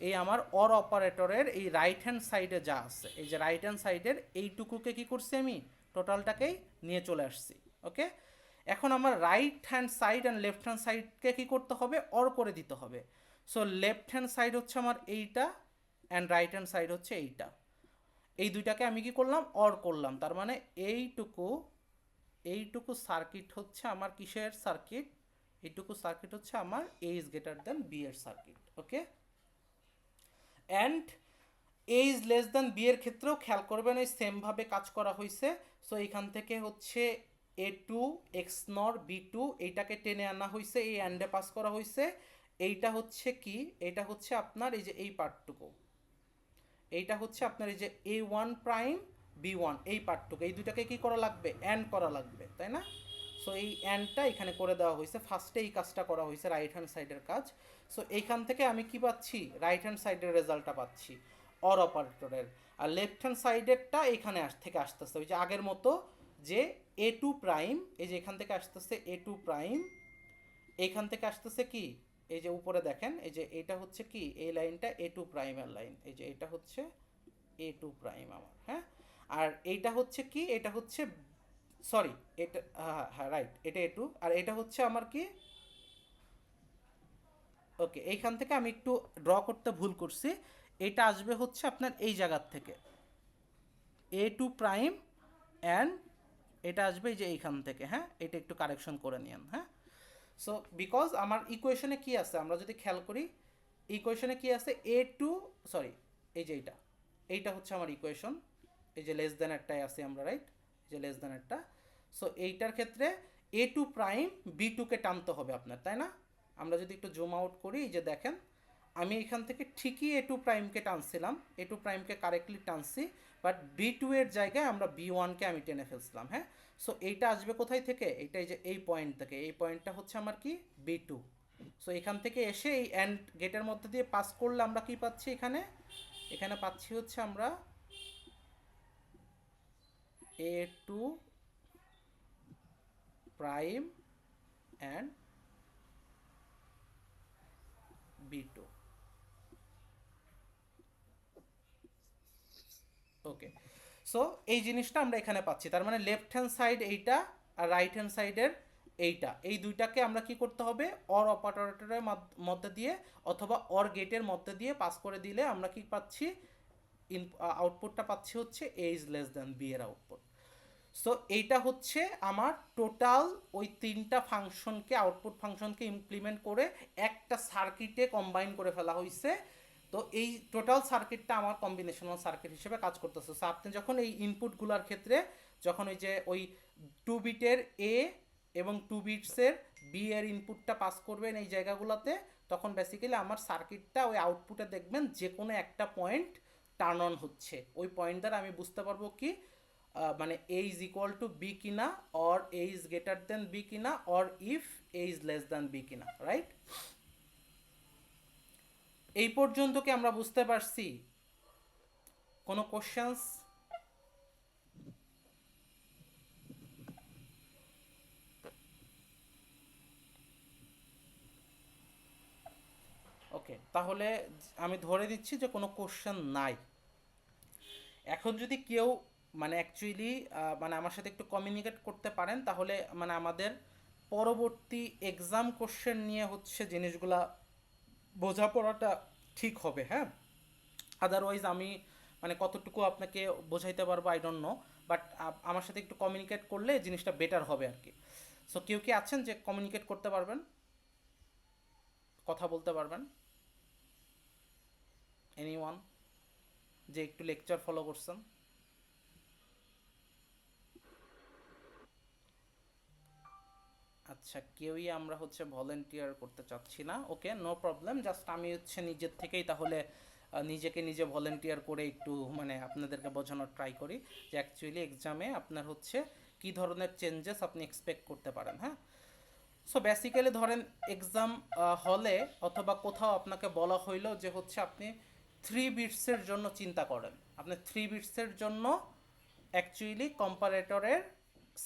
এই আমার অর অপারেটরের এই রাইট হ্যান্ড সাইডে যা আছে, এই যে রাইট হ্যান্ড সাইডের এইটুকুকে কি করছি আমি টোটালটাকেই নিয়ে চলে আসছি। ওকে, এখন আমার right hand side and left hand সাইডকে কী করতে হবে, অর করে দিতে হবে। সো লেফট হ্যান্ড সাইড হচ্ছে আমার এইটা অ্যান্ড রাইট হ্যান্ড সাইড হচ্ছে এইটা। এই দুইটাকে আমি কি করলাম, অর করলাম। তার মানে এইটুকু সার্কিট হচ্ছে আমার কিসের সার্কিট, এইটুকু সার্কিট হচ্ছে আমার A is greater than B এর circuit. Okay, and A is less than B এর ক্ষেত্রেও খেয়াল করবেন এই সেমভাবে কাজ করা হয়েছে। সো এখান থেকে হচ্ছে A two X NOR B two এইটাকে টেনে আনা হয়েছে, এই অ্যান্ডে পাস করা হয়েছে। এইটা হচ্ছে কি, এটা হচ্ছে আপনার এই যে এই পার্টটুকু, এইটা হচ্ছে আপনার এই যে এ ওয়ান প্রাইম বি ওয়ান, এই পার্টটুকু, এই দুটাকে কি করা লাগবে, অ্যান্ড করা লাগবে, তাই না? সো এই অ্যান্ডটা এখানে করে দেওয়া হয়েছে, ফার্স্টে এই কাজটা করা হয়েছে, রাইট হ্যান্ড সাইডের কাজ। সো এইখান থেকে আমি কি পাচ্ছি, রাইট হ্যান্ড সাইডের রেজাল্টটা পাচ্ছি অর অপারেটরের। আর লেফট হ্যান্ড সাইডেরটা এখানে থেকে আসতেছে ওই যে আগের মতো, যে এ টু প্রাইম, এই যে এখান থেকে আসতেছে এ টু প্রাইম, এইখান থেকে আসতেছে কি, এই যে উপরে দেখেন, এই যে এটা হচ্ছে কি, এই লাইনটা এ টু প্রাইমের লাইন, এই যে এটা হচ্ছে এ টু প্রাইম আমার, হ্যাঁ। আর এইটা হচ্ছে কি, এটা হচ্ছে, সরি, এটা হ্যাঁ হ্যাঁ রাইট, এটা এ টু, আর এটা হচ্ছে আমার কি, ওকে, এইখান থেকে আমি একটু ড্র করতে ভুল করছি, এটা আসবে হচ্ছে আপনার এই জায়গার থেকে এ টু প্রাইম, অ্যান্ড এটা আসবে এই যে এইখান থেকে, হ্যাঁ, এটা একটু কারেকশন করে নিন, হ্যাঁ। সো বিকজ আমার ইকুয়েশনে কি আছে, আমরা যদি খেয়াল করি ইকুয়েশনে কি আছে, এ টু, সরি, এই যে এইটা হচ্ছে আমার ইকুয়েশন, এই যে লেস দেন একটাই আছে আমরা, রাইট, যে লেস দেন একটা। সো এইটার ক্ষেত্রে এ টু প্রাইম বি টুকে টানতে হবে আপনার, তাই না? আমরা যদি একটু জুম আউট করি, এই যে দেখেন আমি এখান থেকে ঠিকই এ টু প্রাইমকে টানছিলাম, এ টু প্রাইমকে কারেক্টলি টানছি, বাট বি টু এর জায়গায় আমরা বি ওয়ানকে আমি টেনে ফেলছিলাম, হ্যাঁ। সো এইটা আসবে কোথায় থেকে, এইটা এই যে এই পয়েন্ট থেকে, এই পয়েন্টটা হচ্ছে আমার কি, বি টু। সো এখান থেকে এসে এই অ্যান্ড গেটের মধ্যে দিয়ে পাস করলে আমরা কি পাচ্ছি এখানে, এখানে পাচ্ছি হচ্ছে আমরা A two prime and B two. Okay, so এই জিনিসটা আমরা এখানে পাচ্ছি, তার মানে লেফট হ্যান্ড সাইড এইটা আর রাইট হ্যান্ড সাইডের এইটা, এই দুইটাকে আমরা কি করতে হবে, অর অপারেটরের মধ্যে দিয়ে অথবা অর গেটের মধ্যে দিয়ে পাস করে দিলে আমরা কি পাচ্ছি, আউটপুটটা পাচ্ছি হচ্ছে A is less than B এর আউটপুট। সো এইটা হচ্ছে আমার টোটাল ওই তিনটা ফাংশনকে, আউটপুট ফাংশনকে ইমপ্লিমেন্ট করে একটা সার্কিটে কম্বাইন করে ফেলা হয়েছে। তো এই টোটাল সার্কিটটা আমার কম্বিনেশনাল সার্কিট হিসেবে কাজ করতেছে। সো আপনি যখন এই ইনপুটগুলোর ক্ষেত্রে, যখন ওই যে ওই 2 বিটের এ এবং 2 বিটসের বি এর ইনপুটটা পাস করবেন এই জায়গাগুলোতে, তখন বেসিক্যালি আমার সার্কিটটা ওই আউটপুটে দেখবেন যে কোনো একটা পয়েন্ট টার্ন অন হচ্ছে, ওই পয়েন্ট দ্বারা আমি বুঝতে পারবো কি মানে A is equal to B কিনা, or A is greater than B কিনা, or if A is less than B কিনা, রাইট। এই পর্যন্ত কি আমরা বুঝতে পারছি? কোনো কোশ্চেন্স? ওকে, তাহলে আমি ধরে নিচ্ছি যে কোনো কোশ্চেন নাই। এখন যদি কেউ মানে অ্যাকচুয়ালি মানে আমার সাথে একটু কমিউনিকেট করতে পারেন, তাহলে মানে আমাদের পরবর্তী এক্সাম কোশ্চেন নিয়ে হচ্ছে জিনিসগুলা বোঝাপড়াটা ঠিক হবে, হ্যাঁ। আদারওয়াইজ আমি মানে কতটুকু আপনাকে বোঝাইতে পারবো আই ডোন্ট নো, বাট আমার সাথে একটু কমিউনিকেট করলে জিনিসটা বেটার হবে আর কি। সো কেউ কি আছেন যে কমিউনিকেট করতে পারবেন, কথা বলতে পারবেন? এনিওয়ান যে একটু লেকচার ফলো করছেন? আচ্ছা, কেউই আমরা হচ্ছে ভলেন্টিয়ার করতে চাচ্ছি না। ওকে, নো প্রবলেম, জাস্ট আমি হচ্ছে নিজের থেকেই তাহলে নিজেকে নিজে ভলেন্টিয়ার করে একটু মানে আপনাদেরকে বোঝানোর ট্রাই করি যে অ্যাকচুয়ালি এক্সামে আপনার হচ্ছে কী ধরনের চেঞ্জেস আপনি এক্সপেক্ট করতে পারেন, হ্যাঁ। সো বেসিক্যালি ধরেন এক্সাম হলে অথবা কোথাও আপনাকে বলা হইলো যে হচ্ছে আপনি 3 বিটসের জন্য চিন্তা করেন, আপনি 3 বিটসের জন্য অ্যাকচুয়ালি কম্পারেটরের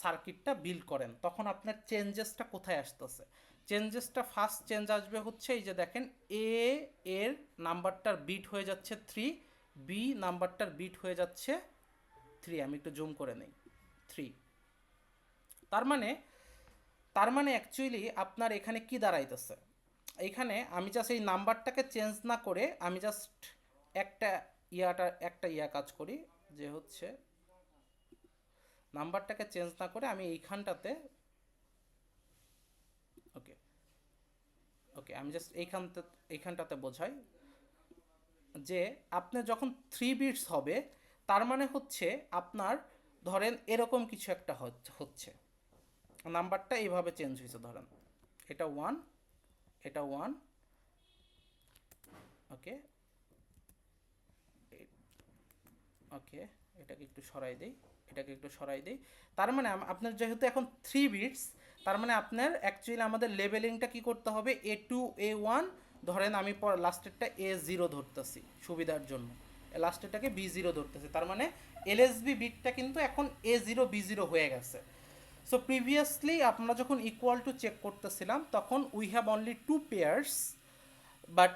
সার্কিটটা বিল্ড করেন, তখন আপনার চেঞ্জেসটা কোথায় আসতেছে? চেঞ্জেসটা ফার্স্ট চেঞ্জ আসবে হচ্ছে এই যে দেখেন, এ এর নাম্বারটার বিট হয়ে যাচ্ছে 3, বি নাম্বারটার বিট হয়ে যাচ্ছে 3, আমি একটু জুম করে নেই, 3। তার মানে অ্যাকচুয়ালি আপনার এখানে কি দাঁড়াইতেছে, এইখানে আমি জাস্ট এই নাম্বারটাকে চেঞ্জ না করে আমি জাস্ট একটা একটা ইয়া কাজ করি, যে হচ্ছে নাম্বারটাকে চেঞ্জ না করে আমি এইখানটাতে, ওকে ওকে আমি জাস্ট এইখানটাতে বোঝাই যে আপনার যখন 3 বিটস হবে তার মানে হচ্ছে আপনার ধরেন এরকম কিছু একটা হচ্ছে, নাম্বারটা এইভাবে চেঞ্জ হয়েছে, ধরেন এটা 1, এটা 1, ওকে ওকে এটাকে একটু সরাই দেই, এটাকে একটু সরাই দেই। তার মানে আপনার যেহেতু এখন 3 বিটস, তার মানে আপনার অ্যাকচুয়ালি আমাদের লেবেলিংটা কি করতে হবে, A2 A1, ধরেন আমি লাস্টেরটা A0 ধরতেছি সুবিধার জন্য, লাস্টেরটাকে B0 ধরতেছি, তার মানে LSB বিটটা কিন্তু এখন A0 B0 হয়ে গেছে। সো প্রিভিয়াসলি আমরা যখন ইকুয়াল টু চেক করতেছিলাম তখন we have only 2 pairs, but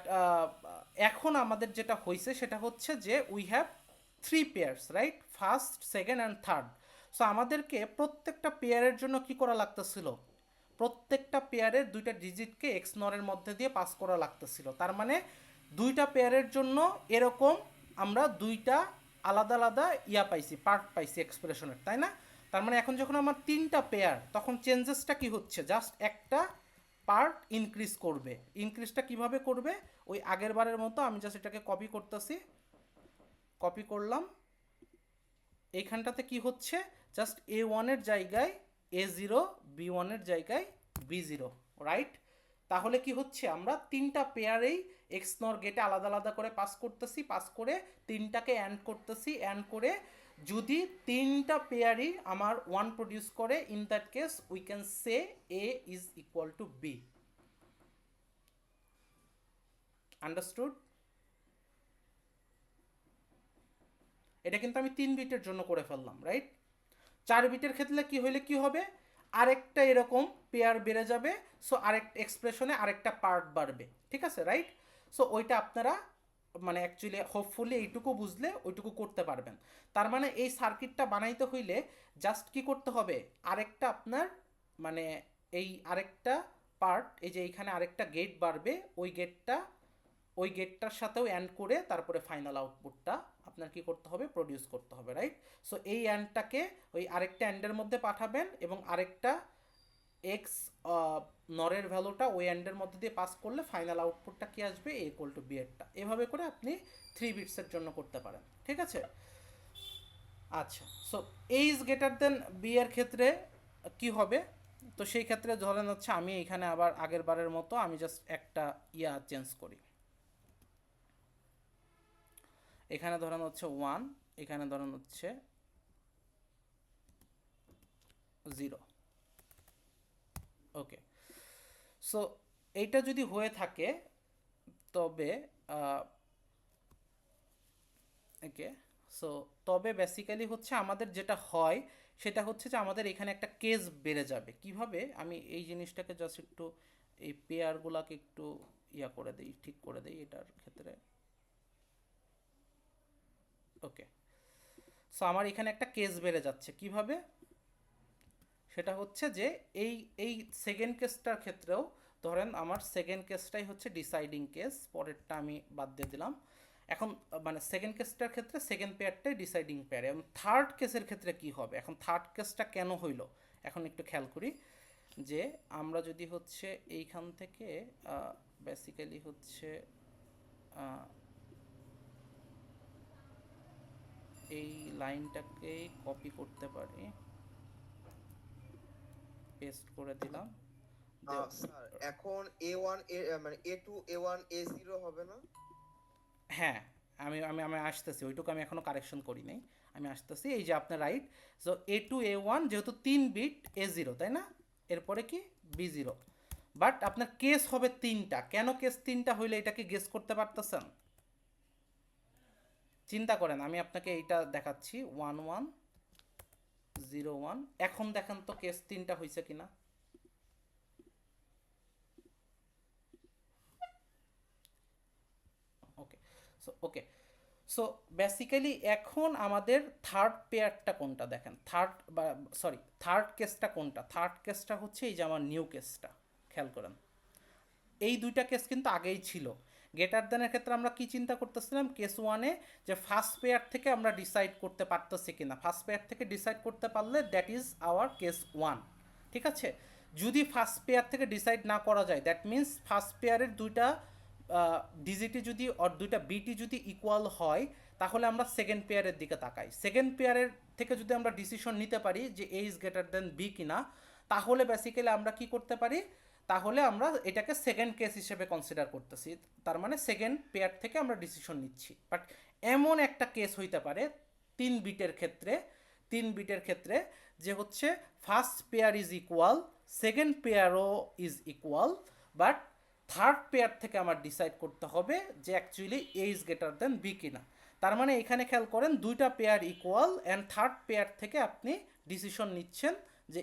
এখন আমাদের যেটা হয়েছে সেটা হচ্ছে যে we have 3 pairs, right, first second and third. So আমাদেরকে প্রত্যেকটা পেয়ারের জন্য কি করা লাগতেছিল, প্রত্যেকটা পেয়ারের 2টা ডিজিটকে এক্স নরের মধ্যে দিয়ে পাস করা লাগতেছিল। তার মানে 2টা পেয়ারের জন্য এরকম আমরা 2টা আলাদা আলাদা পাইছি, পার্ট পাইছি এক্সপ্রেশনের, তাই না? তার মানে এখন যখন আমার 3টা পেয়ার, তখন চেঞ্জেসটা কি হচ্ছে, জাস্ট একটা পার্ট ইনক্রিজ করবে। ইনক্রিজটা কিভাবে করবে, ওই আগের বারের মতো আমি জাস্ট এটাকে কপি করতেছি, কপি করলাম, এইখানটাতে কি হচ্ছে, জাস্ট A1-এর জায়গায় A0, B1-এর জায়গায় B0, রাইট? তাহলে কি হচ্ছে, আমরা 3টা পেয়ারেই এক্স নর গেটে আলাদা আলাদা করে পাস করতেছি, পাস করে 3টাকে অ্যান্ড করতেছি, অ্যান্ড করে যদি 3টা পেয়ারই আমার 1 প্রডিউস করে, in that case we can say A is equal two B। Understood? এটা কিন্তু আমি 3 বিটের জন্য করে ফেললাম, রাইট? 4 বিটের ক্ষেত্রে কি হইলে কি হবে, আরেকটা এরকম পেয়ার বেড়ে যাবে, সো আরেকটা এক্সপ্রেশনে আরেকটা পার্ট বাড়বে, ঠিক আছে, রাইট? সো ওইটা আপনারা মানে অ্যাকচুয়ালি হোপফুলি এইটুকু বুঝলে ওইটুকু করতে পারবেন। তার মানে এই সার্কিটটা বানাইতে হইলে জাস্ট কি করতে হবে, আরেকটা আপনার মানে এই আরেকটা পার্ট, এই যে এইখানে আরেকটা গেট বাড়বে, ওই গেটটার সাথেও অ্যান্ড করে তারপরে ফাইনাল আউটপুটটা আপনার কি করতে হবে, প্রডিউস করতে হবে, রাইট? সো এই অ্যান্ডটাকে ওই আরেকটা অ্যান্ডের মধ্যে পাঠাবেন এবং আরেকটা এক্স নরের ভ্যালুটা ওই অ্যান্ডের মধ্যে দিয়ে পাস করলে ফাইনাল আউটপুটটা কি আসবে, A ইকুয়াল টু B এরটা। এভাবে করে আপনি 3 বিটসের জন্য করতে পারেন, ঠিক আছে? আচ্ছা, so A is greater then B এর ক্ষেত্রে কি হবে, তো সেই ক্ষেত্রে ধরেন হচ্ছে আমি এখানে আবার আগের বারের মতো আমি জাস্ট একটা চেঞ্জ করি, এখানে ধরেন হচ্ছে 1, এখানে ধরেন হচ্ছে 0, ওকে। সো এইটা যদি হয়ে থাকে তবে ওকে, সো তবে বেসিক্যালি হচ্ছে আমাদের যেটা হয় সেটা হচ্ছে যে আমাদের এখানে একটা কেস বেড়ে যাবে। কিভাবে, আমি এই জিনিসটাকে জাস্ট একটু এই পেয়ারগুলোকে একটু করে দেই, ঠিক করে দেই এটার ক্ষেত্রে, ওকে। সো আমার এখানে একটা কেস বেড়ে যাচ্ছে, কিভাবে, সেটা হচ্ছে যে এই এই সেকেন্ড কেসটার ক্ষেত্রেও ধরেন আমার সেকেন্ড কেসটাই হচ্ছে ডিসাইডিং কেস, পরেরটা আমি বাদ দিয়ে দিলাম। এখন মানে সেকেন্ড কেসটার ক্ষেত্রে সেকেন্ড পেয়ারটাই ডিসাইডিং পেয়ার, এবং থার্ড কেসের ক্ষেত্রে কি হবে, এখন থার্ড কেসটা কেন হইল এখন একটু খেয়াল করি, যে আমরা যদি হচ্ছে এইখান থেকে বেসিক্যালি হচ্ছে এই লাইনটাকেই কপি করতে পারি, পেস্ট করে দিলাম। স্যার এখন A1 মানে A2 A1 A0 হবে না? হ্যাঁ, আমি আমি আমি আসতেছি, ওইটুকু আমি এখনো কারেকশন করি নাই, আমি আসতেছি। এই যে আপনার রাইট, সো A2 A1 যেহেতু 3 বিট A0, তাই না, এরপরে কি B0, বাট আপনার কেস হবে 3টা। কেন কেস 3টা হইলে এটাকে গেস করতে পারতেছেন, চিন্তা করেন, আমি আপনাকে এইটা দেখাচ্ছি 1 1 0 1, এখন দেখেন তো কেস 3টা হয়েছে কিনা। ওকে, সো ওকে, সো বেসিক্যালি এখন আমাদের থার্ড পেয়ারটা কোনটা দেখেন, থার্ড কেসটা কোনটা, থার্ড কেসটা হচ্ছে এই যে আমার নিউ কেসটা, খেয়াল করেন এই 2টা কেস কিন্তু আগেই ছিল, গ্রেটার দেনের ক্ষেত্রে আমরা কি চিন্তা করতেছিলাম কেস ওয়ানে, যে ফার্স্ট পেয়ার থেকে আমরা ডিসাইড করতে পারতেছি কিনা, ফার্স্ট পেয়ার থেকে ডিসাইড করতে পারলে that is our case one. ঠিক আছে, যদি ফার্স্ট পেয়ার থেকে ডিসাইড না করা যায়, দ্যাট মিন্স ফার্স্ট পেয়ারের দুইটা ডিজিটি যদি আর দুইটা বিটি যদি ইকুয়াল হয়, তাহলে আমরা সেকেন্ড পেয়ারের দিকে তাকাই। সেকেন্ড পেয়ারের থেকে যদি আমরা ডিসিশন নিতে পারি যে A is greater than B কিনা, তাহলে বেসিক্যালি আমরা কি করতে পারি, তাহলে আমরা এটাকে সেকেন্ড কেস হিসেবে কনসিডার করতেছি, তার মানে সেকেন্ড পেয়ার থেকে আমরা ডিসিশন নিচ্ছি। বাট এমন একটা কেস হইতে পারে 3 বিটের ক্ষেত্রে যে হচ্ছে first pair is equal, second পেয়ারও is equal, but third pair থেকে আমার ডিসাইড করতে হবে যে actually A is greater than B কিনা। তার মানে এখানে খেয়াল করেন দুইটা pair equal and third pair থেকে আপনি ডিসিশন নিচ্ছেন যে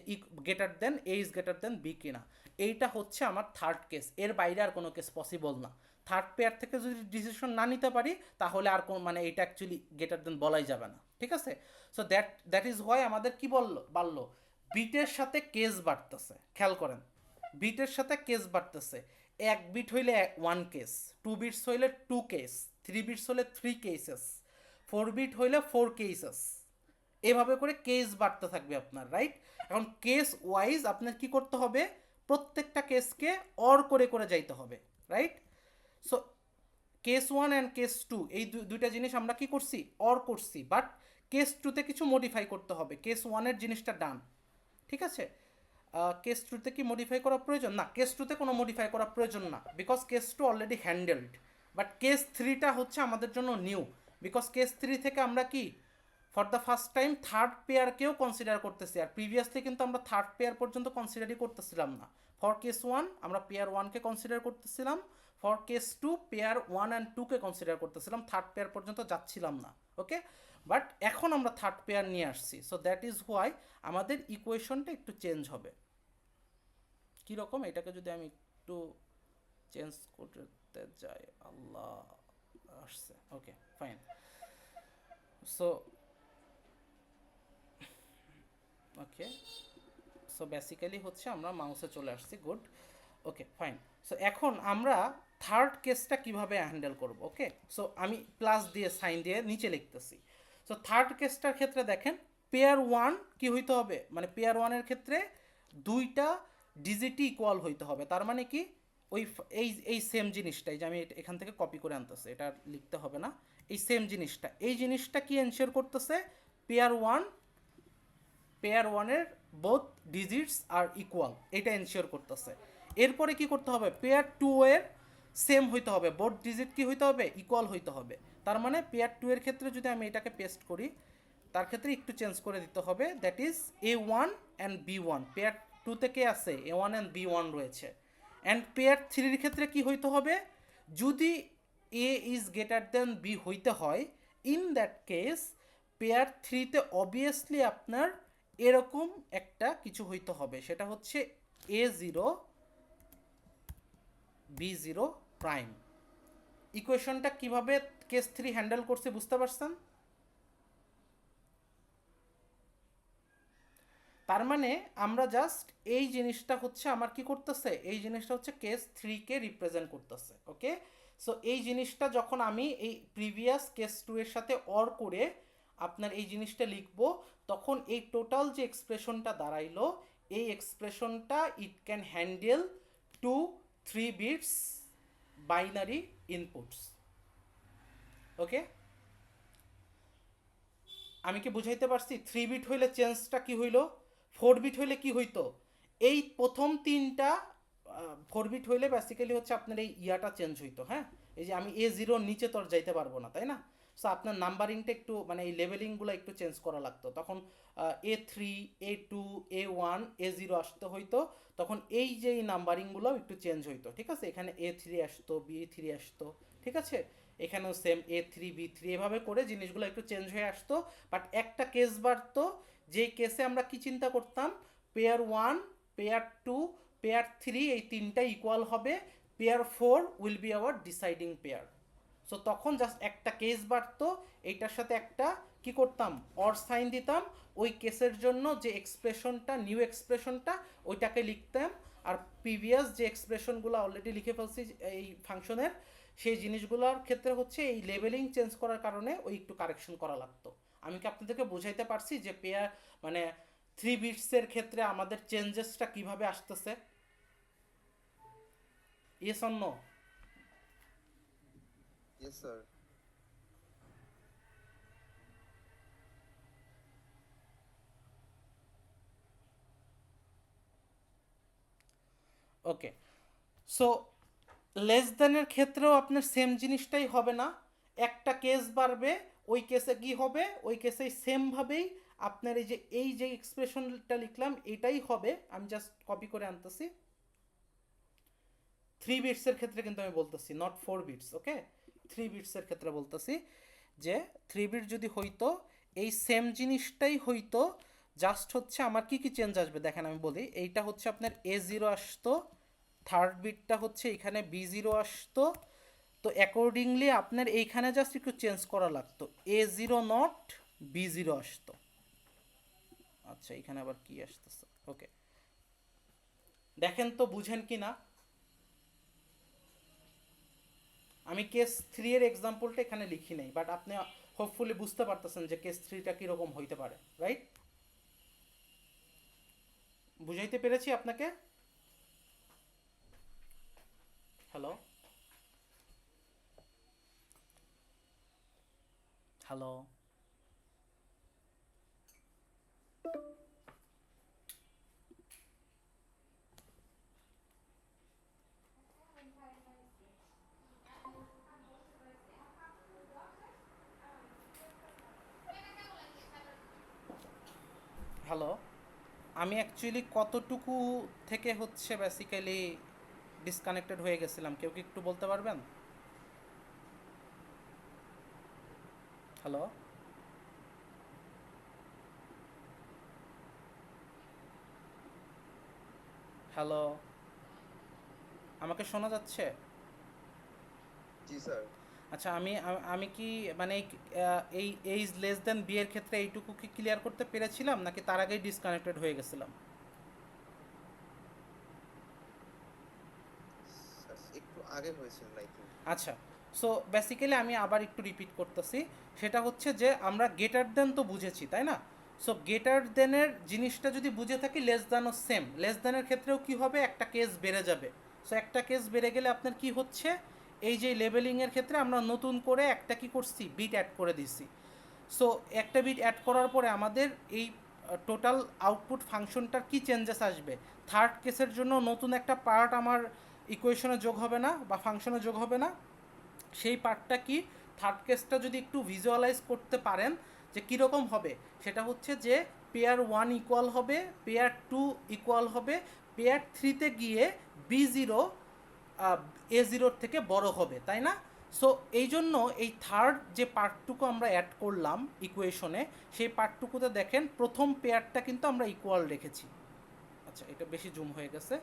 greater than A is greater than B কিনা। এইটা হচ্ছে আমার থার্ড কেস, এর বাইরে আর কোনো কেস পসিবল না। থার্ড পেয়ার থেকে যদি ডিসিশন না নিতে পারি তাহলে আর কোনো মানে এটা অ্যাকচুয়ালি গ্রেটার দেন বলাই যাবে না। ঠিক আছে, সো দ্যাট ইজ হোয়াই আমাদের কি বাড়লো, বিটের সাথে কেস বাড়তেছে। খেয়াল করেন বিটের সাথে কেস বাড়তেছে, 1 বিট হইলে 1 কেস, 2 বিটস হইলে 2 কেস, 3 বিটস হলে 3 কেসেস, 4 বিট হইলে 4 কেসেস, এভাবে করে কেস বাড়তে থাকবে আপনার, রাইট? এখন কেস ওয়াইজ আপনার কি করতে হবে, প্রত্যেকটা কেসকে অর করে করে যাইতে হবে, right? So case one and case two এই দুইটা জিনিস আমরা কি করছি, অর করছি, বাট কেস টুতে কিছু মডিফাই করতে হবে। কেস ওয়ানের জিনিসটা ডান, ঠিক আছে। কেস টুতে কি মডিফাই করা প্রয়োজন? না, কেস টুতে কোনো মডিফাই করা প্রয়োজন না, because case two already handled. But case থ্রিটা হচ্ছে আমাদের জন্য নিউ, বিকজ কেস থ্রি থেকে আমরা কি for the first time third পেয়ারকেও কনসিডার করতেছি, আর প্রিভিয়াসলি কিন্তু আমরা থার্ড পেয়ার পর্যন্ত কনসিডারই করতেছিলাম না। ফর কেস ওয়ান আমরা পেয়ার ওয়ানকে কনসিডার করতেছিলাম, for case two pair one and টুকে কনসিডার করতেছিলাম, থার্ড পেয়ার পর্যন্ত যাচ্ছিলাম না, ওকে। বাট এখন আমরা থার্ড পেয়ার নিয়ে আসছি, সো দ্যাট ইজ হোয়াই আমাদের ইকুয়েশনটা একটু চেঞ্জ হবে। কীরকম, এটাকে যদি আমি একটু চেঞ্জ করতে যাই, আল্লাহ আসছে, okay fine. So okay, so basically হচ্ছে আমরা মাউসে চলে আসছি, গুড, ওকে ফাইন। সো এখন আমরা থার্ড কেসটা কিভাবে হ্যান্ডেল করব, ওকে। সো আমি প্লাস দিয়ে সাইন দিয়ে নিচে লিখতেছি। সো থার্ড কেসটার ক্ষেত্রে দেখেন পেয়ার ওয়ান কি হইতে হবে, মানে পেয়ার ওয়ানের ক্ষেত্রে দুইটা ডিজিটই ইকুয়াল হইতে হবে। তার মানে কি ওই এই সেম জিনিসটাই, যে আমি এখান থেকে কপি করে আনতেছি, এটা লিখতে হবে না, এই সেম জিনিসটা, এই জিনিসটা কি এনশিওর করতেছে, পেয়ার ওয়ানের বোথ ডিজিটস আর ইকুয়াল, এটা এনশিওর করতেছে। এরপরে কি করতে হবে, পেয়ার টু এর সেম হইতে হবে, বোথ ডিজিট কি হইতে হবে, ইকুয়াল হইতে হবে। তার মানে পেয়ার টু এর ক্ষেত্রে যদি আমি এটাকে পেস্ট করি, তার ক্ষেত্রে একটু চেঞ্জ করে দিতে হবে, that is A one and B one. Pair two থেকে আছে A one and B one রয়েছে। অ্যান্ড পেয়ার থ্রির ক্ষেত্রে কি হইতে হবে, যদি A is greater than B হইতে হয়, ইন দ্যাট কেস পেয়ার থ্রিতে অবভিয়াসলি আপনার এরকম একটা কিছু হইতে হবে, সেটা হচ্ছে A0 B0 প্রাইম। ইকুয়েশনটা কিভাবে কেস থ্রি হ্যান্ডেল করছে বুঝতে পারছেন? তার মানে আমরা জাস্ট এই জিনিসটা হচ্ছে আমার কি করতেছে, এই জিনিসটা হচ্ছে কেস থ্রিকে রিপ্রেজেন্ট করতেছে, ওকে। সো এই জিনিসটা যখন আমি এই প্রিভিয়াস কেস টু এর সাথে অর করে আপনার এই জিনিসটা লিখবো, তখন এই টোটাল যে এক্সপ্রেশনটা দাঁড়াইলো, এই এক্সপ্রেশনটা it can handle 2-3 bits binary inputs, okay. আমি কি বুঝাইতে পারছি? 3 বিট হইলে চেঞ্জটা কি হইলো, 4 বিট হইলে কি হইতো, এই প্রথম তিনটা 4 বিট হইলে বেসিক্যালি হচ্ছে আপনার এই ইয়াটা চেঞ্জ হইতো, হ্যাঁ। এই যে আমি A0 নিচে তো আর যাইতে পারবো না, তাই না? সো আপনার নাম্বারিংটা একটু মানে এই লেভেলিংগুলো একটু চেঞ্জ করা লাগতো, তখন A3 A2 A1 A0 আসতে হইতো, তখন এই যে এই নাম্বারিংগুলো একটু চেঞ্জ হইতো, ঠিক আছে। এখানে A3 আসতো, B3 আসতো, ঠিক আছে, এখানেও সেম A3 B3 এভাবে করে জিনিসগুলো একটু চেঞ্জ হয়ে আসতো। বাট একটা কেস বাড়তো, যে কেসে আমরা কি চিন্তা করতাম, pair one pair two pair three এই তিনটা ইকুয়াল হবে, pair four will be our deciding pair. So তখন জাস্ট একটা কেস বাড়তো, এইটার সাথে একটা কি করতাম, অর সাইন দিতাম, ওই কেসের জন্য যে এক্সপ্রেশনটা নিউ এক্সপ্রেশনটা ওইটাকে লিখতাম, আর প্রিভিয়াস যে এক্সপ্রেশনগুলো অলরেডি লিখে ফেলছি এই ফাংশনের, সেই জিনিসগুলোর ক্ষেত্রে হচ্ছে এই লেবেলিং চেঞ্জ করার কারণে ওই একটু কারেকশন করা লাগতো। আমি কি আপনাদেরকে বোঝাইতে পারছি যে পেয়ার মানে 3 বিটসের ক্ষেত্রে আমাদের চেঞ্জেসটা কিভাবে আসতেছে? Yes or no? Yes sir. Okay, so less দ্যানের ক্ষেত্রেও আপনার সেম জিনিসটাই হবে না, একটা কেস বাড়বে, ওই কেসে কি হবে, ওই কেসে সেমভাবেই আপনার এই যে এক্সপ্রেশনটা লিখলাম এটাই হবে। আমি জাস্ট কপি করে আনতেছি। 3 বিটসের ক্ষেত্রে কিন্তু আমি বলতেছি, নট 4 বিটস, ওকে? 3 বিটসের ক্ষেত্রে বলতেছি যে 3 বিট যদি হইতো এই সেম জিনিসটাই হইতো, জাস্ট হচ্ছে আমার কি কি চেঞ্জ আসবে দেখেন আমি বলি। এইটা হচ্ছে আপনার A0 আসতো, থার্ড বিটটা হচ্ছে এখানে B0 আসতো, তো অ্যাকর্ডিংলি আপনার এইখানে জাস্ট একটু চেঞ্জ করা লাগতো, A0 নট B0 আসতো। আচ্ছা এখানে আবার কি আসতেছে, ওকে দেখেন তো বুঝেন কি না। আমি কেস 3 এর এক্সাম্পলটা এখানে লিখি নাই, বাট আপনি হোপফুলি বুঝতে পারতেছেন যে কেস 3টা কীরকম হইতে পারে, রাইট? বুঝাইতে পেরেছি আপনাকে? হ্যালো হ্যালো হ্যালো, আমি অ্যাকচুয়ালি কতটুকু থেকে হচ্ছে বেসিক্যালি ডিসকানেক্টেড হয়ে গেছিলাম, কেউ কি একটু বলতে পারবেন? হ্যালো হ্যালো, আমাকে শোনা যাচ্ছে? জি স্যার। আচ্ছা আমি কি মানে এই এইজ লেস দেন বি এর ক্ষেত্রে এইটুকু কি ক্লিয়ার করতে পেরেছিলাম, নাকি তার আগেই ডিসকানেক্টেড হয়ে গেছিলাম? একটু আগে হয়েছিল আই থিঙ্ক। আচ্ছা, সো বেসিক্যালি আমি আবার একটু রিপিট করতেছি, সেটা হচ্ছে যে আমরা গেটার দেন তো বুঝেছি তাই না? সো গেটার দেনের জিনিসটা যদি বুঝে থাকি, লেস দেনও সেম, লেস দেনের ক্ষেত্রেও কি হবে, একটা কেস বেড়ে যাবে। সো একটা কেস বেড়ে গেলে আপনার কি হচ্ছে, এই যে লেবেলিংয়ের ক্ষেত্রে আমরা নতুন করে একটা কি করছি, বিট অ্যাড করে দিছি। সো একটা বিট অ্যাড করার পরে আমাদের এই টোটাল আউটপুট ফাংশনটার কি চেঞ্জেস আসবে, থার্ড কেসের জন্য নতুন একটা পার্ট আমার ইকুয়েশনে যোগ হবে না বা ফাংশনে যোগ হবে না? সেই পার্টটা কি, থার্ড কেসটা যদি একটু ভিজুয়ালাইজ করতে পারেন যে কীরকম হবে, সেটা হচ্ছে যে পেয়ার 1 ইকুয়াল হবে, পেয়ার 2 ইকুয়াল হবে, পেয়ার 3তে গিয়ে B0 A0 থেকে বড় হবে, তাই না? সো এই জন্য এই থার্ড যে পার্টটুকু আমরা অ্যাড করলাম ইকুয়েশনে, সেই পার্টটুকুতে দেখেন প্রথম পেয়ারটা কিন্তু আমরা ইকুয়াল রেখেছি। আচ্ছা এটা বেশি জুম হয়ে গেছে।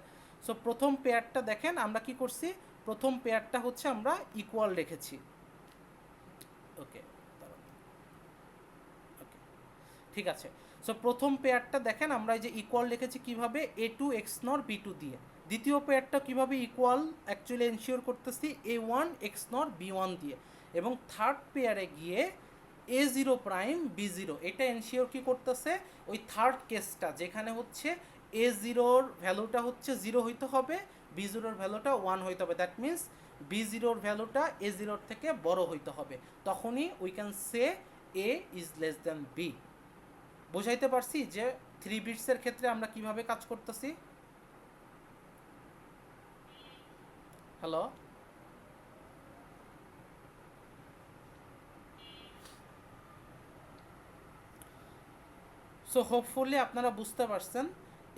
সো প্রথম পেয়ারটা দেখেন আমরা কি করছি, প্রথম পেয়ারটা হচ্ছে আমরা ইকুয়াল রেখেছি, ওকে ওকে ঠিক আছে। সো প্রথম পেয়ারটা দেখেন আমরা এই যে ইকুয়াল রেখেছি কিভাবে, A2 X নর B2 দিয়ে। দ্বিতীয় পেয়ারটা কিভাবে ইকুয়াল অ্যাকচুয়ালি এনশিওর করতেছি, A1 X নর B1 দিয়ে। এবং থার্ড পেয়ারে গিয়ে A0 প্রাইম B0, এটা এনশিওর কি করতেছে, ওই থার্ড কেসটা যেখানে হচ্ছে A0-র ভ্যালুটা হচ্ছে 0 হইতে হবে, B0-র ভ্যালুটা 1 হইতে হবে, দ্যাট মিন্স B0-র ভ্যালুটা A0-র থেকে বড় হইতে হবে, তখনই we can say A is less than B। বোঝাইতে পারছি যে 3 বিটসের ক্ষেত্রে আমরা কিভাবে কাজ করতেছি? হ্যালো সো হোপফুলি আপনারা বুঝতে পারছেন।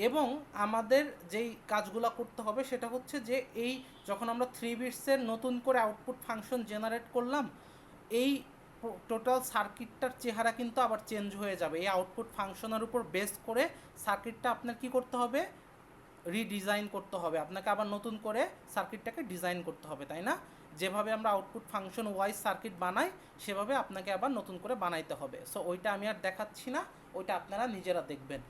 এবং আমাদের যেই কাজগুলো করতে হবে সেটা হচ্ছে যে এই যখন আমরা 3 বিটসের নতুন করে আউটপুট ফাংশন জেনারেট করলাম, এই টোটাল সার্কিটটার চেহারা কিন্তু আবার চেঞ্জ হয়ে যাবে। এই আউটপুট ফাংশনের উপর বেস করে সার্কিটটা আপনার কি করতে হবে, রিডিজাইন করতে হবে, আপনাকে আবার নতুন করে সার্কিটটাকে ডিজাইন করতে হবে, তাই না? যেভাবে আমরা আউটপুট ফাংশন ওয়াইজ সার্কিট বানাই সেভাবে আপনাকে আবার নতুন করে বানাইতে হবে। সো ওইটা আমি আর দেখাচ্ছি না, ওইটা আপনারা নিজেরা দেখবেন।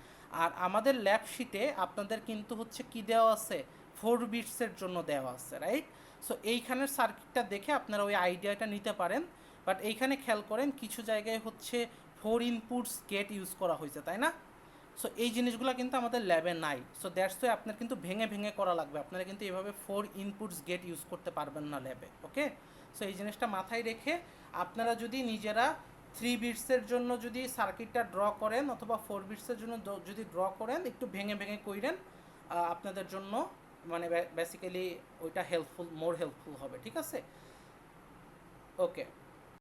আর আমাদের ল্যাব শিটে আপনাদের কিন্তু হচ্ছে কি দেওয়া আছে, 4 বিটসের জন্য দেওয়া আছে, রাইট? সো এইখানের সার্কিটটা দেখে আপনারা ওই আইডিয়াটা নিতে পারেন। বাট এইখানে খেয়াল করেন কিছু জায়গায় হচ্ছে 4 ইনপুটস গেট ইউজ করা হয়েছে, তাই না? সো এই জিনিসগুলো কিন্তু আমাদের ল্যাবে নাই। সো দ্যাটস ওয়াই আপনার কিন্তু ভেঙে ভেঙে করা লাগবে, আপনারা কিন্তু এভাবে 4 ইনপুটস গেট ইউজ করতে পারবেন না ল্যাবে, ওকে? সো এই জিনিসটা মাথায় রেখে আপনারা যদি নিজেরা 3 বিটসের জন্য যদি সার্কিটটা ড্র করেন অথবা 4 বিটসের জন্য যদি ড্র করেন, একটু ভেঙে ভেঙে কইরেন, আপনাদের জন্য মানে বেসিক্যালি ওইটা হেল্পফুল, মোর হেল্পফুল হবে, ঠিক আছে? ওকে।